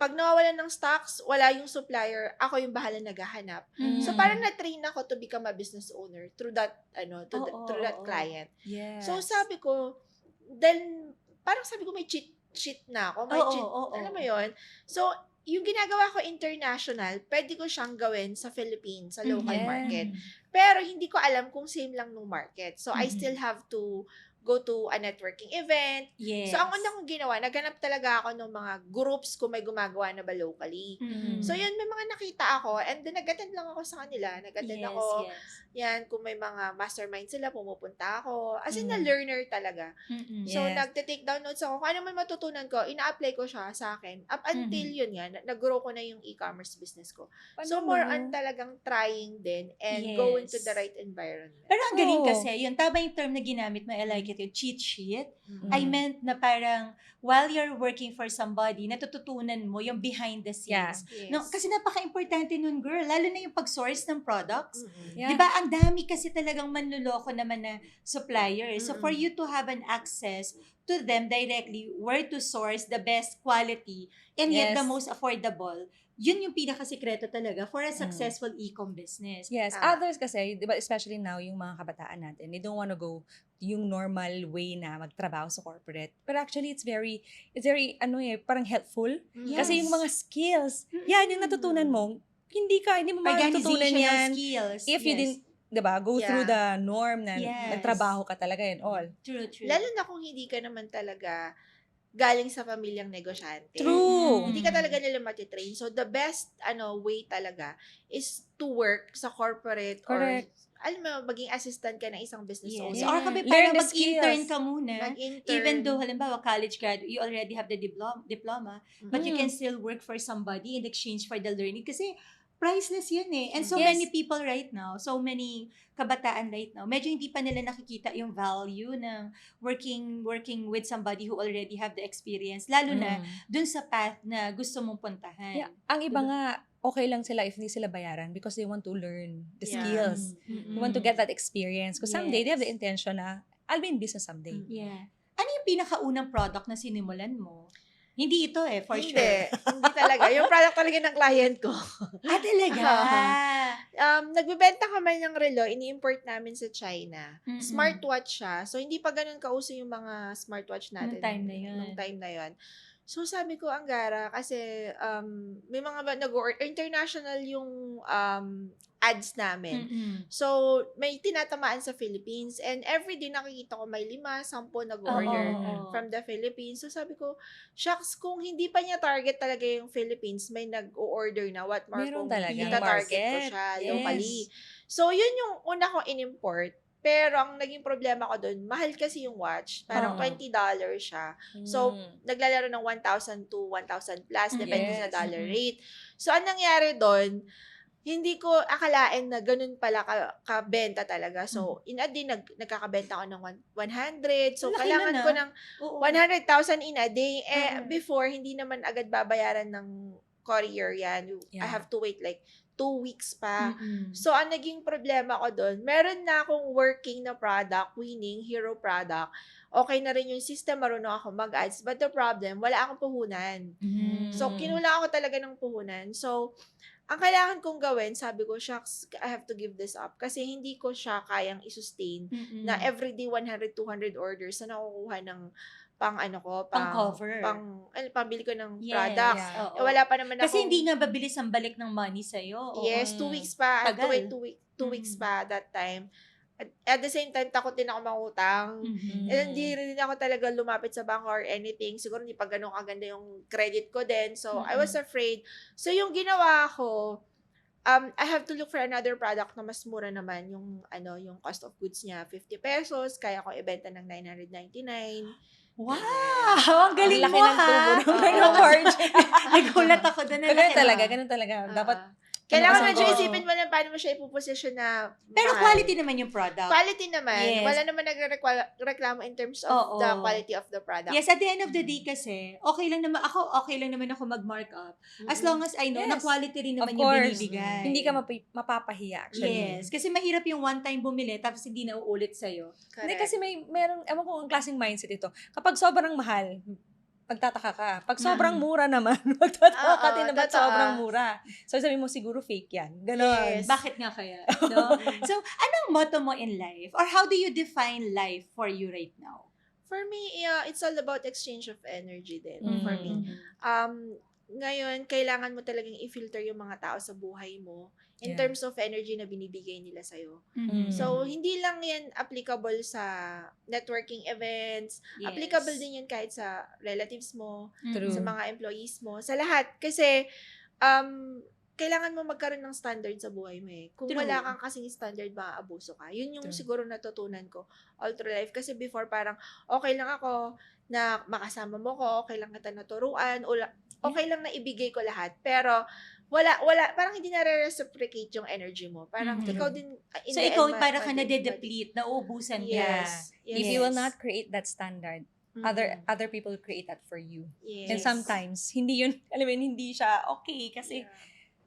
pag nawawalan ng stocks, wala yung supplier, ako yung bahala naghahanap. So, parang na-train ako to become a business owner through that, through that client. Yes. So, sabi ko, then, parang sabi ko may cheat na ako. May cheat, alam mo yun? So, yung ginagawa ko international, pwede ko siyang gawin sa Philippines, sa local Mhm. market. Pero hindi ko alam kung same lang nung market. So, I Mhm. still have to go to a networking event. Yes. So, ang una kong ginawa, naghanap talaga ako ng mga groups kung may gumagawa na ba locally. Mhm. So, yun, may mga nakita ako and then nag-attend lang ako sa kanila. Nag-attend Yes, ako. yes. Yan, kung may mga mastermind sila, pumupunta ako. As in, Mm. na learner talaga. Mhm. So, Yes. nagte-take down notes ako. Kung ano man matutunan ko, ina-apply ko siya sa akin. Up until yun nga, nag-grow ko na yung e-commerce business ko. So, more on talagang trying din and go into the Yes. right environment. Pero ang galing Oo. kasi, yun, tama yung term na ginamit mo, I like it, yung cheat sheet. Mm. I meant na parang, while you're working for somebody, natututunan mo yung behind the scenes. Yes. No, kasi napaka-importante nun, girl, lalo na yung pag-source ng products. Mm-mm. Yeah. Di ba? Ang dami kasi talagang manluloko naman na suppliers. So, for Mm-mm. you to have an access to them directly, where to source the best quality and yet the Yes. most affordable, yun yung pinakasikreto talaga for a successful e-com business. Yes, Tama. others kasi, di ba, especially now, yung mga kabataan natin, they don't wanna go yung normal way na magtrabaho sa corporate. But actually, it's very, parang helpful. Yes. Kasi yung mga skills, yan, yung natutunan mo, hindi mo matutunan Organizational yan skills. if you yes. didn't, di ba, go through the norm na Yes. nagtrabaho ka talaga and all. True, true. Lalo na kung hindi ka naman talaga galing sa pamilyang negosyante. True. Hindi ka talaga nila matitrain. So, the best way talaga is to work sa corporate Correct. or, alam mo, maging assistant ka ng isang business Yes. owner. Or kami Learn parang the mag-intern skills. ka muna. Mag-intern. Even though, halimbawa, college grad, you already have the diploma, but you Mm. can still work for somebody in exchange for the learning. Kasi, priceless yun eh. And so Yes. many people right now, so many kabataan right now, medyo hindi pa nila nakikita yung value ng working with somebody who already have the experience. Lalo na, dun sa path na gusto mong puntahan. Yeah. Ang iba nga, okay lang sila if hindi sila bayaran because they want to learn the Yeah. skills. Mm-mm. They want to get that experience. Because someday, they have the Yes. intention na, I'll be in business someday. Yeah. Ano yung pinakaunang product na sinimulan mo? Hindi ito eh, for Hindi. sure. Hindi talaga. Yung product talaga ng client ko. Ah, talaga? Nagbebenta kami ng relo, ini-import namin sa China. Mm-mm. Smartwatch siya. So, hindi pa ganun kauso yung mga smartwatch natin. Nung time na yun. Nung time na yun. So, sabi ko, ang gara, kasi may mga international yung ads namin. Mm-mm. So, may tinatamaan sa Philippines. And everyday nakikita ko may 5-10 nag-order Oo. from the Philippines. So, sabi ko, shucks, kung hindi pa niya target talaga yung Philippines, may nag-o-order na. What more Meron kung talagang ita-target ko market. siya Yes. locally. So, yun yung una kong in-import. Pero ang naging problema ko doon, mahal kasi yung watch. Parang Oo. $20 siya. So, naglalaro ng 1,000 to 1,000 plus, depende sa Yes. dollar rate. So, anong nangyari doon, hindi ko akalain na ganun pala kabenta talaga. So, in a day, nagkakabenta ako ng 100. So, Ang laki kailangan nun, ko ah. ng Oo. 100,000 in a day. Mm. Before, hindi naman agad babayaran ng courier yan. I Yeah. have to wait like 2 weeks pa. Mm-mm. So, ang naging problema ko doon, meron na akong working na product, winning, hero product. Okay na rin yung system, marunong ako mag-ads. But the problem, wala akong puhunan. Mm. So, kinulang ako talaga ng puhunan. So, ang kailangan kong gawin, sabi ko, shucks, I have to give this up. Kasi hindi ko siya kayang i-sustain Mm-mm. na everyday 100, 200 orders na nakukuha ng Pang-cover. pambili ko ng Yes, products. Yeah. oo. Wala pa naman Kasi akong- hindi nga babilis ang balik ng money sa'yo. Oo. Yes, 2 weeks pa. I have to Tagal. wait 2 weeks pa that time. At the same time, takot din ako mangutang. Mhm. And hindi rin ako talaga lumapit sa bank or anything. Siguro hindi pa ganun kaganda yung credit ko din. So, I was afraid. So, yung ginawa ko, I have to look for another product na mas mura naman. Yung cost of goods niya, 50 pesos. Kaya ko ibenta ng 999. Wow! Ang galing Ang laki mo, ng tubo ha? ng Oo. mga margin. Nagulat ako doon. Ganun talaga. Dapat, Kailangan Ano, medyo oo. isipin mo na paano mo siya ipoposition na Pero mahal. quality naman yung product. Quality naman. Yes. Wala naman nagreklamo in terms of Oo. the quality of the product. Yes, at the end of the day kasi, okay lang naman ako mag-mark up. As long as I know na Yes. quality rin naman Of yung course. binibigay. hindi ka mapapahiya actually. Yes, kasi mahirap yung one time bumili tapos hindi na uulit sa'yo. Hindi kasi meron, ewan ko ang klaseng mindset ito. Kapag sobrang mahal, magtataka ka. Pag sobrang mura naman, magtataka ka din na ba't totoo. sobrang mura. So sabi mo, siguro fake yan. Ganon. Yes. Bakit nga kaya? No? So, anong motto mo in life? Or how do you define life for you right now? For me, it's all about exchange of energy din. For me. Mm. ngayon, kailangan mo talagang i-filter yung mga tao sa buhay mo in Yeah. terms of energy na binibigay nila sa'yo. Mhm. So, hindi lang yan applicable sa networking events. Yes. Applicable din yan kahit sa relatives mo, True. sa mga employees mo, sa lahat. Kasi, kailangan mo magkaroon ng standard sa buhay mo eh. Kung True. wala kang kasing standard, maaabuso ka. Yun yung True. siguro natutunan ko all through life. Kasi before parang, okay lang ako na makasama mo ko, okay lang kita naturuan, okay lang na ibigay ko lahat. Pero, wala, parang hindi na-reciprocate yung energy mo. Parang Mhm. ikaw din, in So, the ikaw end, para ka nade-deplete, nauubusan ka. Yes. If you will not create that standard, Mhm. other people will create that for you. Yes. And sometimes, hindi yun, alam mo yun, hindi siya okay kasi Yeah.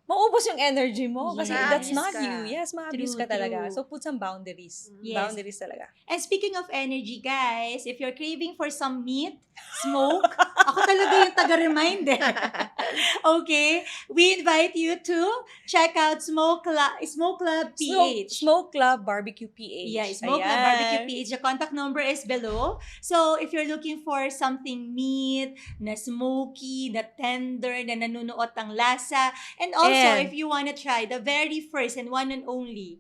maubos yung energy mo kasi Yes. that's not Ma-abuse ka. you. Yes, ma-abuse True, ka talaga. true. So, put some boundaries. Yes. Boundaries talaga. And speaking of energy, guys, if you're craving for some meat, smoke, ako talaga yung taga-remind eh. Okay? We invite you to check out Smoke Club PH. Smoke Club Barbecue PH. Yeah, Smoke Club Ayan. Barbecue PH. The contact number is below. So, if you're looking for something meat, na smoky, na tender, na nanunuot ang lasa, and also, And- if you wanna try the very first and one and only,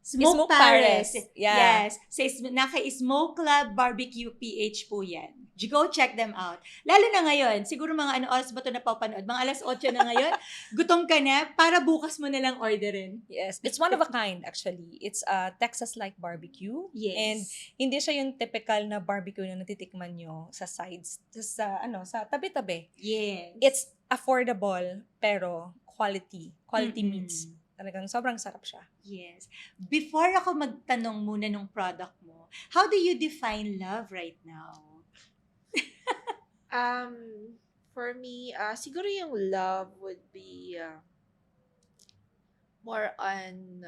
Smoke Paris. Yeah. Yes. Sa naka-Smoke Club Barbecue PH po yan. Go check them out. Lalo na ngayon, siguro mga ano oras ba ito napapanood? Mga alas 8 na ngayon, gutom ka na, para bukas mo na lang orderin. Yes, it's one of a kind actually. It's a Texas-like barbecue. Yes. And hindi siya yung typical na barbecue na natitikman nyo sa sides, sa tabi-tabi. Yes. It's affordable pero quality Mm-mm. meats. Talagang sobrang sarap siya. Yes. Before ako magtanong muna ng product mo, how do you define love right now? For me, siguro yung love would be more on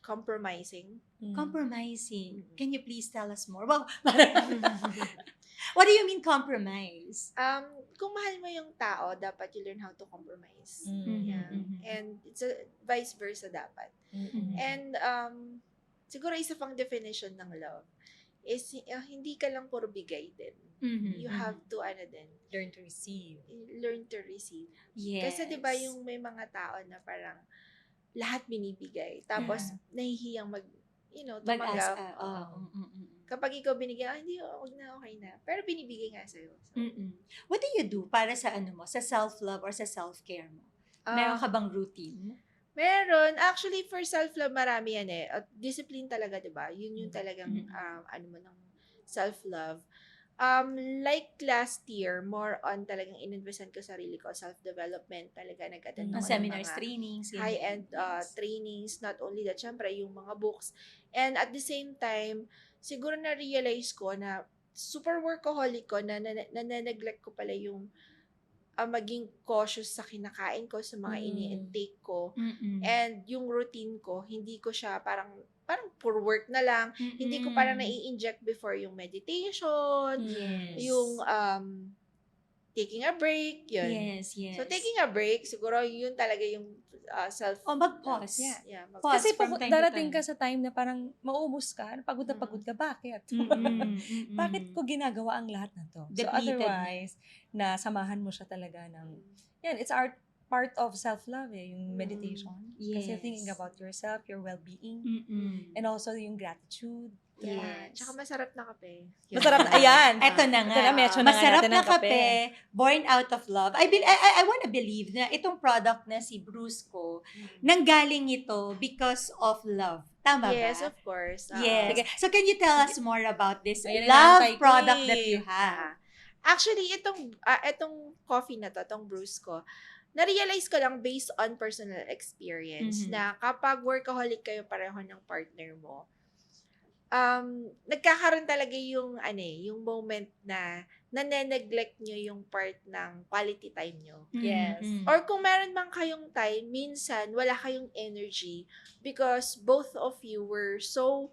compromising. Compromising. Mm-mm. Can you please tell us more? Wow. What do you mean compromise? Kung mahal mo yung tao, dapat you learn how to compromise. Mm. Yeah. Mhm. And it's a vice versa dapat. Mm-mm. And siguro isa pang definition ng love is hindi ka lang puro bigay din. Mhm. You have to Learn to receive. learn to receive. Yes. Kasi 'di ba yung may mga tao na parang lahat binibigay tapos nahihiyang mag-ask. tumanggap. Oo. Kapag ikaw binigyan, hindi, wag na, okay na. Pero binibigay nga sa'yo. So, What do you do para sa sa self-love or sa self-care mo? Meron ka bang routine? Meron. Actually, for self-love, marami yan eh. At discipline talaga, di ba? Yun yung talagang, Mhm. ng self-love. Like last year, more on talagang ininvestan ko sarili ko, self-development talaga. Nag-attend ako ng Seminars, mga trainings. high-end trainings, not only that, syempre, yung mga books. And at the same time, siguro na-realize ko na super workaholic ko, na neglect ko pala yung maging cautious sa kinakain ko, sa mga ini-intake ko. And yung routine ko, hindi ko siya parang for work na lang. Hindi ko parang nai-inject before yung meditation, Yes. yung taking a break, yun. Yes. So, taking a break, siguro yun talaga yung self... mag-pause. Yeah, Pause Kasi from time to darating time. ka sa time na parang mauubos ka, pagod na pagod ka. Bakit? Mm-mm. Bakit ko ginagawa ang lahat na to? So Depleted otherwise, nasamahan mo siya talaga ng, yan, it's part of self-love eh, yung meditation. Kasi Yes. thinking about yourself, your well-being, Mm-mm. and also yung gratitude. Yeah. Yes. Tsaka masarap na kape. Masarap na, ayan. Eto na nga. Ito na, mention na nga Masarap natin na ang kape. kape, born out of love. I wanna believe na itong product na si Brusco, nanggaling ito because of love. Tama Yes, ba? of course. Yes. Sige. So can you tell us more about this Ayan ang love inaantay ko product eh. that you have? Actually, itong coffee na to, itong brews ko, na-realize ko lang based on personal experience Mhm. na kapag workaholic kayo pareho ng partner mo, nagkakaroon talaga yung moment na nane-neglect nyo yung part ng quality time nyo. Yes. Mm-mm. Or kung meron man kayong time, minsan wala kayong energy because both of you were so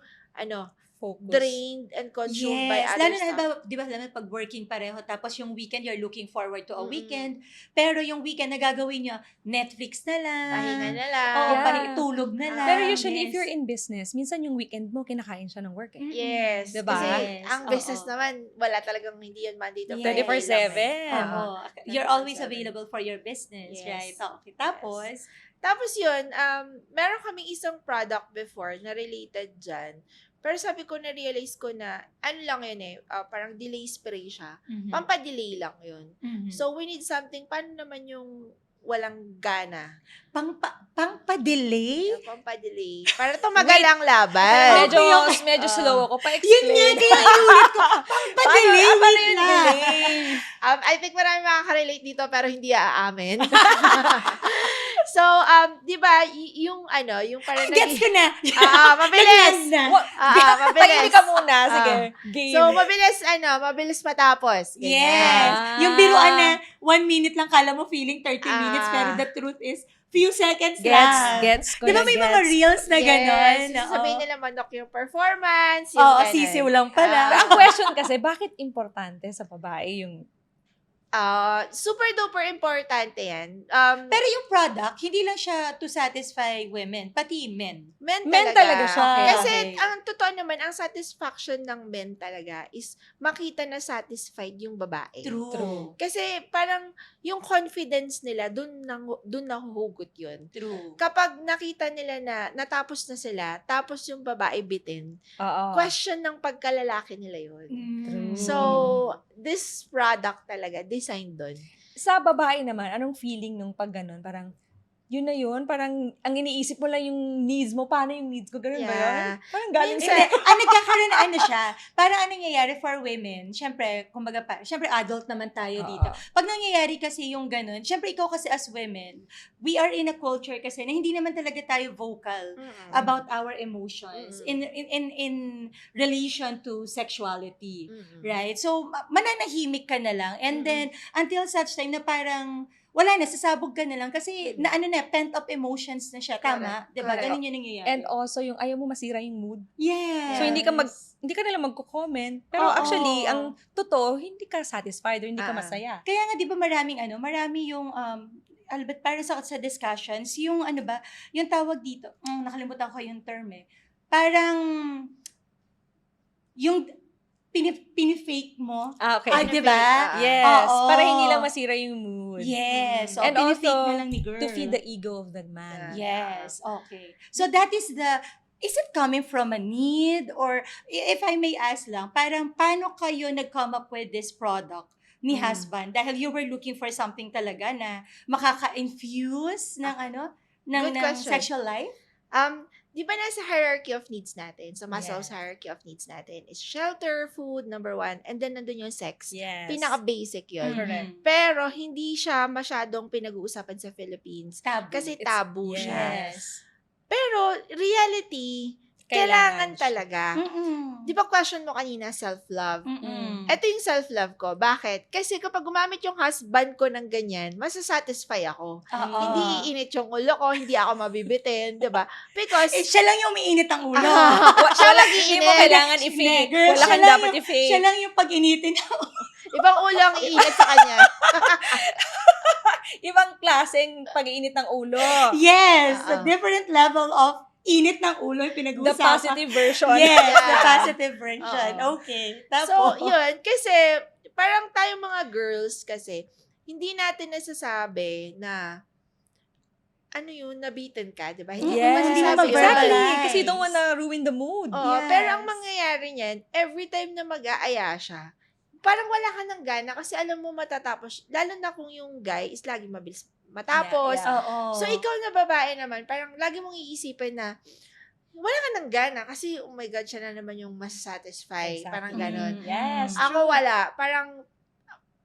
Focus. drained and consumed by Yes, other lalo na stuff. di ba lalo pag working pareho tapos yung weekend you're looking forward to a Mm-mm. weekend, pero yung weekend na gagawin nyo, Netflix na lang. Pahinga na lang. Oo, Yeah. tulog na lang. Pero usually, if Yes. you're in business, minsan yung weekend mo, kinakain siya ng work eh. Yes. Diba? Kasi Yes, ang oo. business naman, wala talagang hindi yan Monday to Yes. Friday. 24/7. lang eh. Oo. Oo. You're always 24/7. available for your business, Yes. right? Okay. Tapos, Tapos yun, meron kaming isang product before na related dyan. Pero sabi ko, na-realize ko na, ano lang yun eh, parang delay spray siya. Pampadelay lang yun. So, we need something, paano naman yung walang gana? pang-delay? Pampadelay. Para tumagal ang laban. Medyo, Okay. medyo slow ako. Pa-explain. Yun nga, kaya iulit ko. Pang-delay, Paano wait yung lang. delay? I think marami makaka-relate dito pero hindi aamin. So, di ba, yung yung parang Gets ko na. mabilis. Nag-land na. Mabilis. Tahimik ka muna. Sige. Game. So, mabilis matapos. Ganyan. Yes. Ah. Yung biruan na 1 minute lang kala mo feeling 30 minutes pero the truth is few seconds lang. Gets ko Di ba na may mga gets. reels na gano'n? Yes. Sabihin nila manok yung performance. Yung Oo, ganun. sisiw lang pala. Ang question kasi, bakit importante sa babae yung Super duper importante yan. Pero yung product, hindi lang siya to satisfy women, pati men. Men Men talaga. talaga siya. Okay, Kasi okay. ang totoo naman, ang satisfaction ng men talaga is makita na satisfied yung babae. True. Kasi parang yung confidence nila, dun nahuhugot yun. True. Kapag nakita nila na natapos na sila, tapos yung babae bitin, question ng pagkalalaki nila yun. Mm. So, this product talaga, designed doon. sa babae naman, anong feeling nung pag ganun? Parang, yun na yun, parang ang iniisip mo lang yung needs mo, paano yung needs ko, ganun ba yun? Yeah. Parang galing Minsan- sa... Hindi, nagkakaroon na ano siya, parang anong nangyayari for women, syempre, kumbaga syempre adult naman tayo dito. Pag nangyayari kasi yung ganun, syempre ikaw kasi as women, we are in a culture kasi na hindi naman talaga tayo vocal about our emotions in relation to sexuality. Right? So, mananahimik ka na lang. And then, until such time na parang, wala na, sasabog ka na lang. Kasi, pent-up emotions na siya. Tama? Correct. Diba? Correct. Ganun yung nangyayari. And also, yung ayaw mo masira yung mood. yes. So, hindi ka nila magko-comment. Pero Oo. actually, ang totoo, hindi ka satisfied or hindi ka Ah. masaya. Kaya nga, di ba marami yung, Albert, para sa discussions, yung yung tawag dito, nakalimutan ko yung term eh. Parang, yung pinifake mo. Okay. Di ba? Yes. Oo. Para hindi lang masira yung mood. Yes. So, And pinifake also, na lang ni girl. To feed the ego of the man. Yes, okay. So that is is it coming from a need or if I may ask lang, parang paano kayo nag-come up with this product ni husband? Dahil you were looking for something talaga na makaka-infuse ng Good ng question. sexual life? Di ba nasa hierarchy of needs natin, sa Maslow's Yes. hierarchy of needs natin, is shelter, food, number 1, and then nandun yung sex. Yes. Pinaka-basic yun. Correct. Pero hindi siya masyadong pinag-uusapan sa Philippines Tabu. kasi It's- tabu siya. Yes. Pero reality, kailangan talaga. Mm-mm. Di ba question mo kanina, self-love? Mm-mm. Ito yung self-love ko. Bakit? Kasi kapag gumamit yung husband ko ng ganyan, masasatisfy ako. Oo. Hindi iinit yung ulo ko, hindi ako mabibitin, di ba? Because, Siya lang yung umiinit ang ulo. siya lang Hindi mo iinit. kailangan i-fake. Girl, Wala siya kang lang dapat yung- i-fake. Siya lang yung pag-initin. Ibang ulo ang iinit sa kanya. Ibang klaseng pag-iinit ng ulo. Yes, a Oo. different level of init ng ulo yung The pinag-uusapan. positive version. Yes, the Yeah. positive version. Oo. Okay. Tapos, So, yun. Kasi, parang tayong mga girls kasi, hindi natin nasasabi na, nabitin ka, di ba? Hindi mo Yes, masasabi hindi mo yun. Exactly. verbalize. Kasi you don't wanna ruin the mood. Oo, Yes. pero ang mangyayari niyan, every time na mag-aaya siya, parang wala ka ng gana kasi alam mo matatapos, lalo na kung yung guy is lagi mabilis matapos. Yeah, oo. So, ikaw na babae naman, parang lagi mong iisipin na, wala ka ng gana kasi, oh my God, siya na naman yung masasatisfy. Exactly. Parang ganon. Yes. Ako wala. Parang,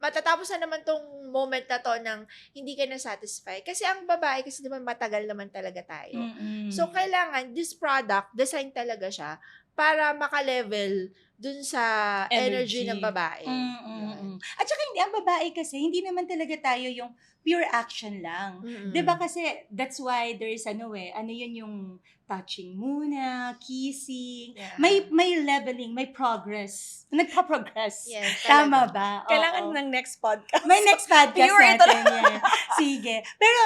matatapos na naman tong moment na to ng hindi ka na-satisfy. Kasi ang babae, kasi naman matagal naman talaga tayo. Mm-mm. So, kailangan, this product, design talaga siya para maka-level dun sa energy ng Energy. babae. At saka hindi, ang babae kasi, hindi naman talaga tayo yung pure action lang. Mm-mm. 'Di ba kasi, that's why there's ano yun yung touching muna, kissing, Yeah. may leveling, may progress. Nagpa-progress. Yes, Tama talaga. ba? Kailangan Oo. ng next podcast. May next podcast Pure ito natin yan. Sige. Pero,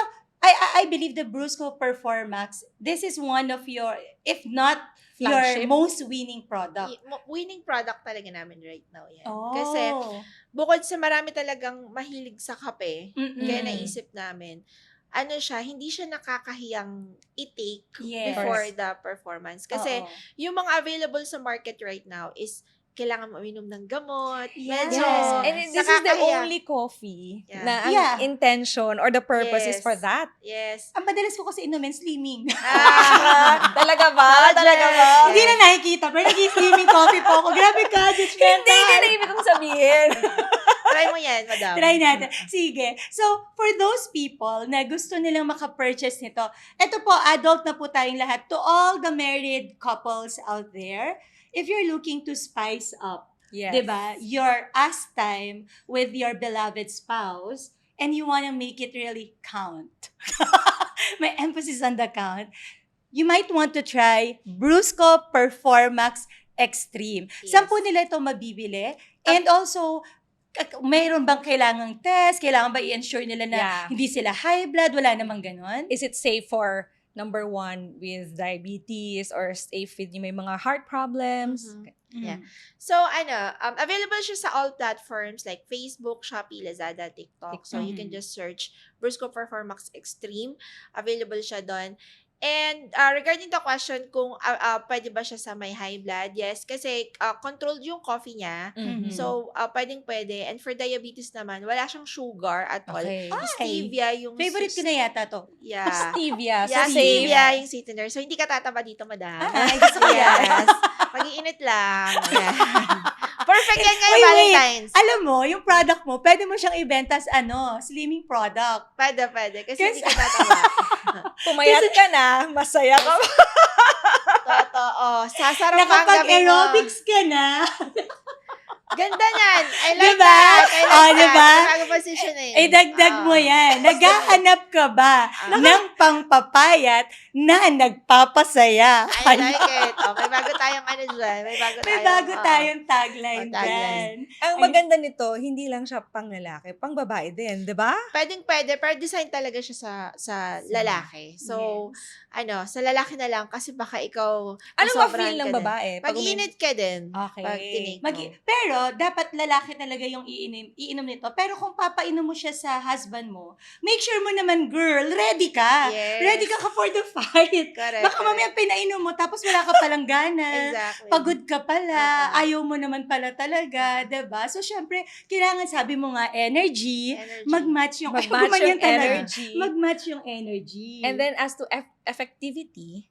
I believe the Brusco Performax, this is one of your, if not your Flagship. most winning product. Winning product talaga namin right now yan. Oh. Kasi bukod sa marami talagang mahilig sa kape, Mm-mm. kaya naisip namin, ano siya, hindi siya nakakahiyang i-take Yes. before the performance. Kasi Oo. yung mga available sa market right now is kailangan uminom ng gamot. Yes. Medyo And this is the nakakahiya. only coffee Yeah. na ang Yeah. intention or the purpose Yes. is for that. Yes. Ang madalas ko kasi inumin, slimming. Talaga ba? Project. Talaga ba? Hindi na nakikita, pero nag-slimming coffee po ako. Grabe ka, judgmental. Hindi na ibig kong sabihin. Try mo yan, madam. Try natin. Sige. So, for those people na gusto nilang makapurchase nito, eto po, adult na po tayong lahat. To all the married couples out there, if you're looking to spice up, Yes. diba, your us time with your beloved spouse, and you want to make it really count. May emphasis on the count. You might want to try Brusco Performax Extreme. Yes. Saan po nila ito mabibili? And also, mayroon bang kailangang test? Kailangan ba i-ensure nila na Yeah. hindi sila high blood? Wala namang ganon? Is it safe for number one with diabetes or safe with yung may mga heart problems? Mhm. Mm. Yeah. So, available siya sa all platforms like Facebook, Shopee, Lazada, TikTok. So, you can Mhm. just search Brusco Performax Extreme. Available siya doon. And regarding the question kung pwede ba siya sa may high blood, yes. Kasi controlled yung coffee niya. Mhm. So, pwede. And for diabetes naman, wala siyang sugar at all. Okay. Stevia yung... Favorite ko na yata to. Yeah. Stevia. Yeah, So safe. stevia yung sweetener. So, hindi ka tataba dito, madam. Ay, gusto ko yan. Yes. Mag-iinit lang. Yan. Perfect yan ngayong Wait. Valentine's. Alam mo, yung product mo, pwede mo siyang ibenta as slimming product. Pwede. Kasi hindi ka tataba. Pumayat ka na, masaya ka. Totoo. Sasarap ang gabi mo. Nakapag-aerobics ka na. Ganda niyan. I like Diba? that. I like Oh, that. diba? Bago positioning. Eh, dagdag mo yan. Naghahanap ka ba ng pangpapayat na nagpapasaya? I like it. Oh, may bago tayong ano dyan. May bago tayong tagline tagline. dyan. Ang maganda nito, hindi lang siya pang lalaki, pang babae din, di ba? Pwede. Pero design talaga siya sa lalaki. So, sa lalaki na lang kasi baka ikaw Anong masobrahan ma-feel ng ka din. babae? Pag-init ka din. Okay. Pag tinake mo. Pero, dapat lalaki talaga yung iinom nito. Pero kung papainom mo siya sa husband mo, make sure mo naman, girl, ready ka. Yes. Ready ka for the fight. Correct. Baka mamaya pinainom mo, tapos wala ka palang gana. Exactly. Pagod ka pala, Oo. ayaw mo naman pala talaga, 'di ba? So, syempre, kailangan, sabi mo nga, energy, mag-match yung, Mag-match gumanyan yung talaga. energy. Mag-match yung energy. And then, as to effectivity,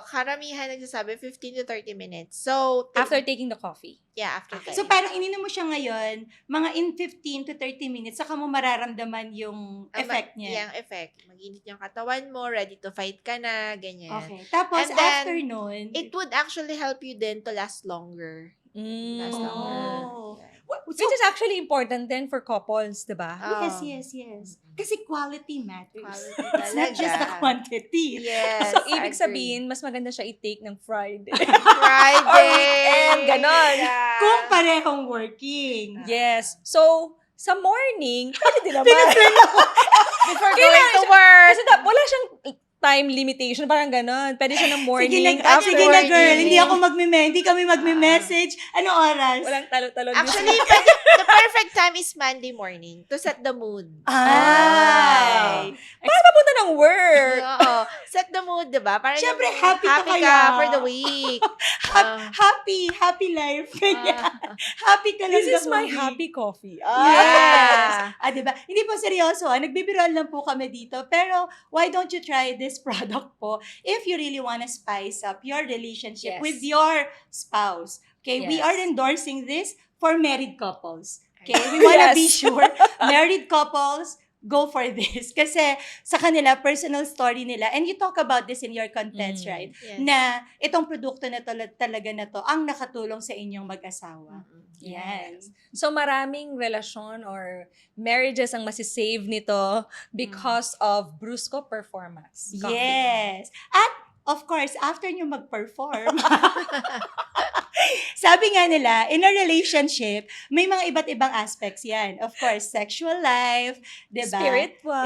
Karamihan nagsasabi 15 to 30 minutes. So, after taking the coffee. after Okay. So, parang ininom mo siya ngayon, mga in 15 to 30 minutes, saka mo mararamdaman yung effect niya. Yung effect. Mag-init yung katawan mo, ready to fight ka na, ganyan. Okay. Tapos, And then, after nun, It would actually help you then to last longer. Last Mm. longer. Oh. Yeah. Which is actually important then for couples, di ba? Yes. Kasi quality matters. Quality It's not just the talaga. quantity. Yes, So, ibig agree. sabihin, mas maganda siya i-take ng Friday. Friday. Or weekend, ganon. Yeah. Kung parehong working. Yes. So, sa morning, pwede din naman. Before going to work. Kasi wala siyang time limitation, parang ganon. Pwede siya ng morning, Sige after sige na girl, morning. hindi ako hindi kami magme-message. Anong oras? Walang talo-talo. Actually, the perfect time is Monday morning to set the mood. Ay. Para papunta ng work. Oo. Set the mood, di ba? Para Siyempre, yung happy ka ka kaya. for the week. Happy life. Kanya. Happy ka lang This is the my movie. happy coffee. Yes. Diba? Hindi po seryoso. Nagbibiroan lang po kami dito. Pero, why don't you try this product po if you really wanna spice up your relationship Yes. with your spouse. Okay? We Yes. are endorsing this for married couples. Okay? We wanna be Yes. sure married couples go for this. Kasi sa kanila, personal story nila. And you talk about this in your contents, Mm. right? Yes. Na itong produkto na talaga na to ang nakatulong sa inyong mag-asawa. Mm-mm. Yan. So maraming relasyon or marriages ang masisave nito because of Brusco Performance. Coffee. Yes. At, of course, after nyo mag-perform, sabi nga nila, in a relationship, may mga iba't ibang aspects yan. Of course, sexual life, diba?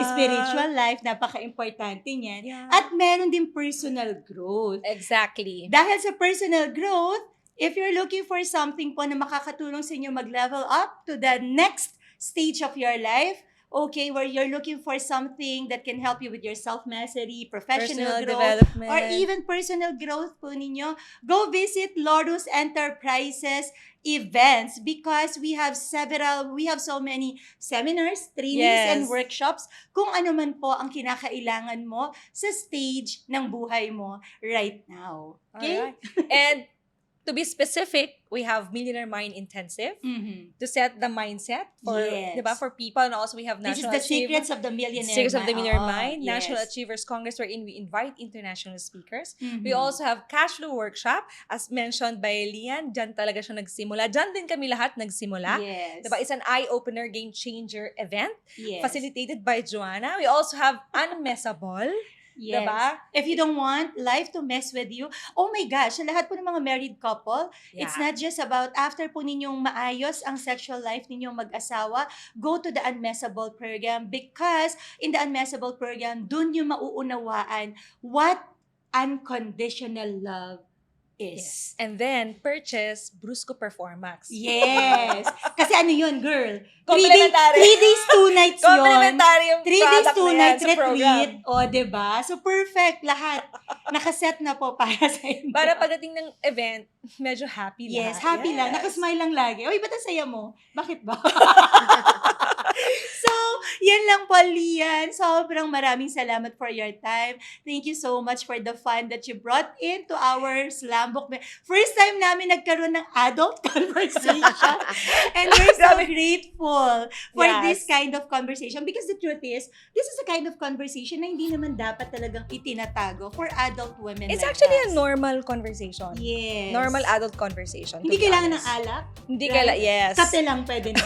Spiritual life, napaka-importante niyan. Yeah. At meron din personal growth. Exactly. Dahil sa personal growth, if you're looking for something po na makakatulong sa inyo mag-level up to the next stage of your life, okay, where you're looking for something that can help you with your self-mastery, professional growth, development. or even personal growth po ninyo, go visit Lorus Enterprises events because we have so many seminars, trainings, and Yes. workshops kung ano man po ang kinakailangan mo sa stage ng buhay mo right now. Okay? Alright. And to be specific, we have Millionaire Mind Intensive Mhm. to set the mindset for, Yes. diba, for people, and also we have This is National the Secrets of the Secrets of the Millionaire Oo, Mind, National yes. Achievers Congress, wherein we invite international speakers. Mhm. We also have Cash Flow Workshop, as mentioned by Lian. Diyan talaga siya nagsimula. Diyan din kami lahat nagsimula. Yes. Diba? It's an eye-opener, game-changer event Yes. facilitated by Joanna. We also have Unmessable. Yes. Diba? If you don't want life to mess with you, oh my gosh, sa lahat po ng mga married couple, it's not just about after po ninyong maayos ang sexual life ninyong mag-asawa, go to the Unmessable program because in the Unmessable program, dun yung mauunawaan what unconditional love is. And then, purchase Brusco Performax. Yes. Kasi ano yun, girl? 3 Complementary. days, 2 nights yun. Complementary yung 3 days, product 2 na yan nights sa retreat. program. O, diba? So, perfect lahat. Nakaset na po para sa inyo. Para pagdating ng event, medyo happy lang. Yes, happy lang. Nakasmile lang lagi. Oy, ba't ang saya mo? Bakit ba? So, yan lang po, Lian. Sobrang maraming salamat for your time. Thank you so much for the fun that you brought into our slam book. First time namin nagkaroon ng adult conversation. And we're so grateful for Yes. this kind of conversation because the truth is, this is a kind of conversation na hindi naman dapat talagang itinatago for adult women It's like actually a us. normal conversation. Yes. Normal adult conversation. Hindi to be kailangan ng honest. alak. Hindi right? kailangan, yes. Kape lang pwede na.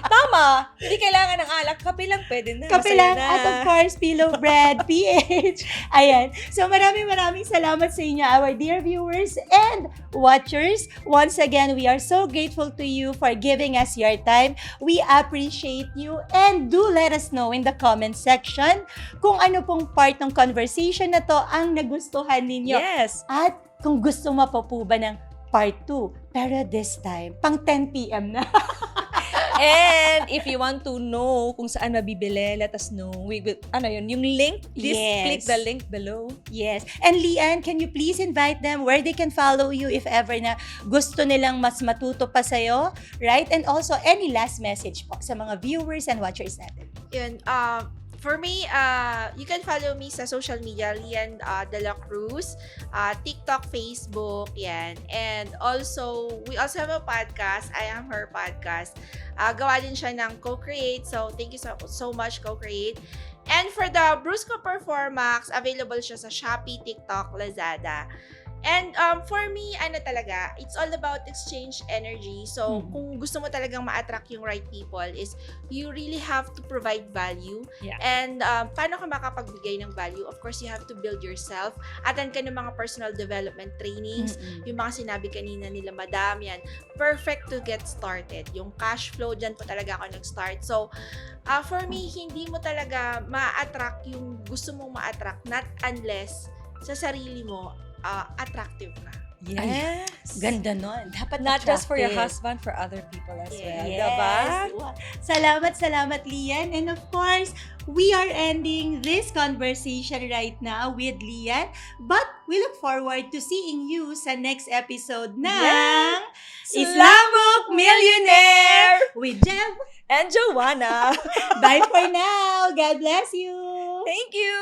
Tama. Hindi kailangan ng alak. Kape lang pwede na. Kape Masaya lang. na. At of course, Pillow Bread, PH. Ayan. So maraming salamat sa inyo, our dear viewers and watchers. Once again, we are so grateful to you for giving us your time. We appreciate you and do let us know in the comment section kung ano pong part ng conversation na to ang nagustuhan ninyo. Yes. At kung gusto mo pa po ba ng part 2, pero this time, pang 10 p.m. na. And if you want to know kung saan mabibili, let us know. We will, yung link, please Yes. click the link below. Yes. And Lian, can you please invite them where they can follow you if ever na gusto nilang mas matuto pa sa'yo, right? And also, any last message po sa mga viewers and watchers natin? Yun, for me, you can follow me sa social media, Lian De La Cruz, TikTok, Facebook, yan. And also, we also have a podcast, I Am Her Podcast. Gawa din siya ng Co-Create, so thank you so much, Co-Create. And for the Brusco Performax, available siya sa Shopee, TikTok, Lazada. And for me, it's all about exchange energy. So, kung gusto mo talagang ma-attract yung right people is you really have to provide value. Yeah. And paano ka makapagbigay ng value? Of course, you have to build yourself. Attend ka ng mga personal development trainings. Yung mga sinabi kanina nila, madam, yan. Perfect to get started. Yung cash flow, dyan po talaga ako nag-start. So, for me, hindi mo talaga ma-attract yung gusto mong ma-attract, not unless sa sarili mo, attractive ka. Yes. Ganda nun. Dapat Not just for your attractive. husband, for other people as well. Yes. Diba? Wow. Salamat, Lian. And of course, we are ending this conversation right now with Lian. But we look forward to seeing you sa next episode ng Yeah. Islamic Millionaire with Jeff. And Joanna. Bye for now. God bless you. Thank you.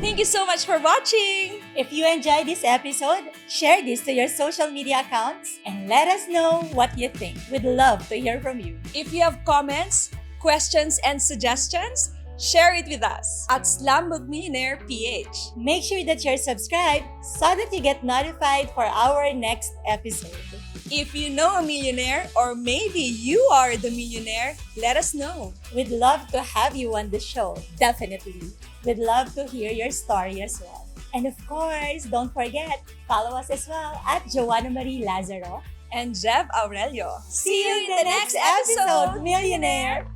Thank you so much for watching. If you enjoyed this episode, share this to your social media accounts and let us know what you think. We'd love to hear from you. If you have comments, questions and suggestions? Share it with us at Slumbook Millionaire PH. Make sure that you're subscribed so that you get notified for our next episode. If you know a millionaire or maybe you are the millionaire, let us know. We'd love to have you on the show, definitely. We'd love to hear your story as well. And of course, don't forget, follow us as well at Joanna Marie Lazaro. And Jeff Aurelio. See you in the next episode, Millionaire!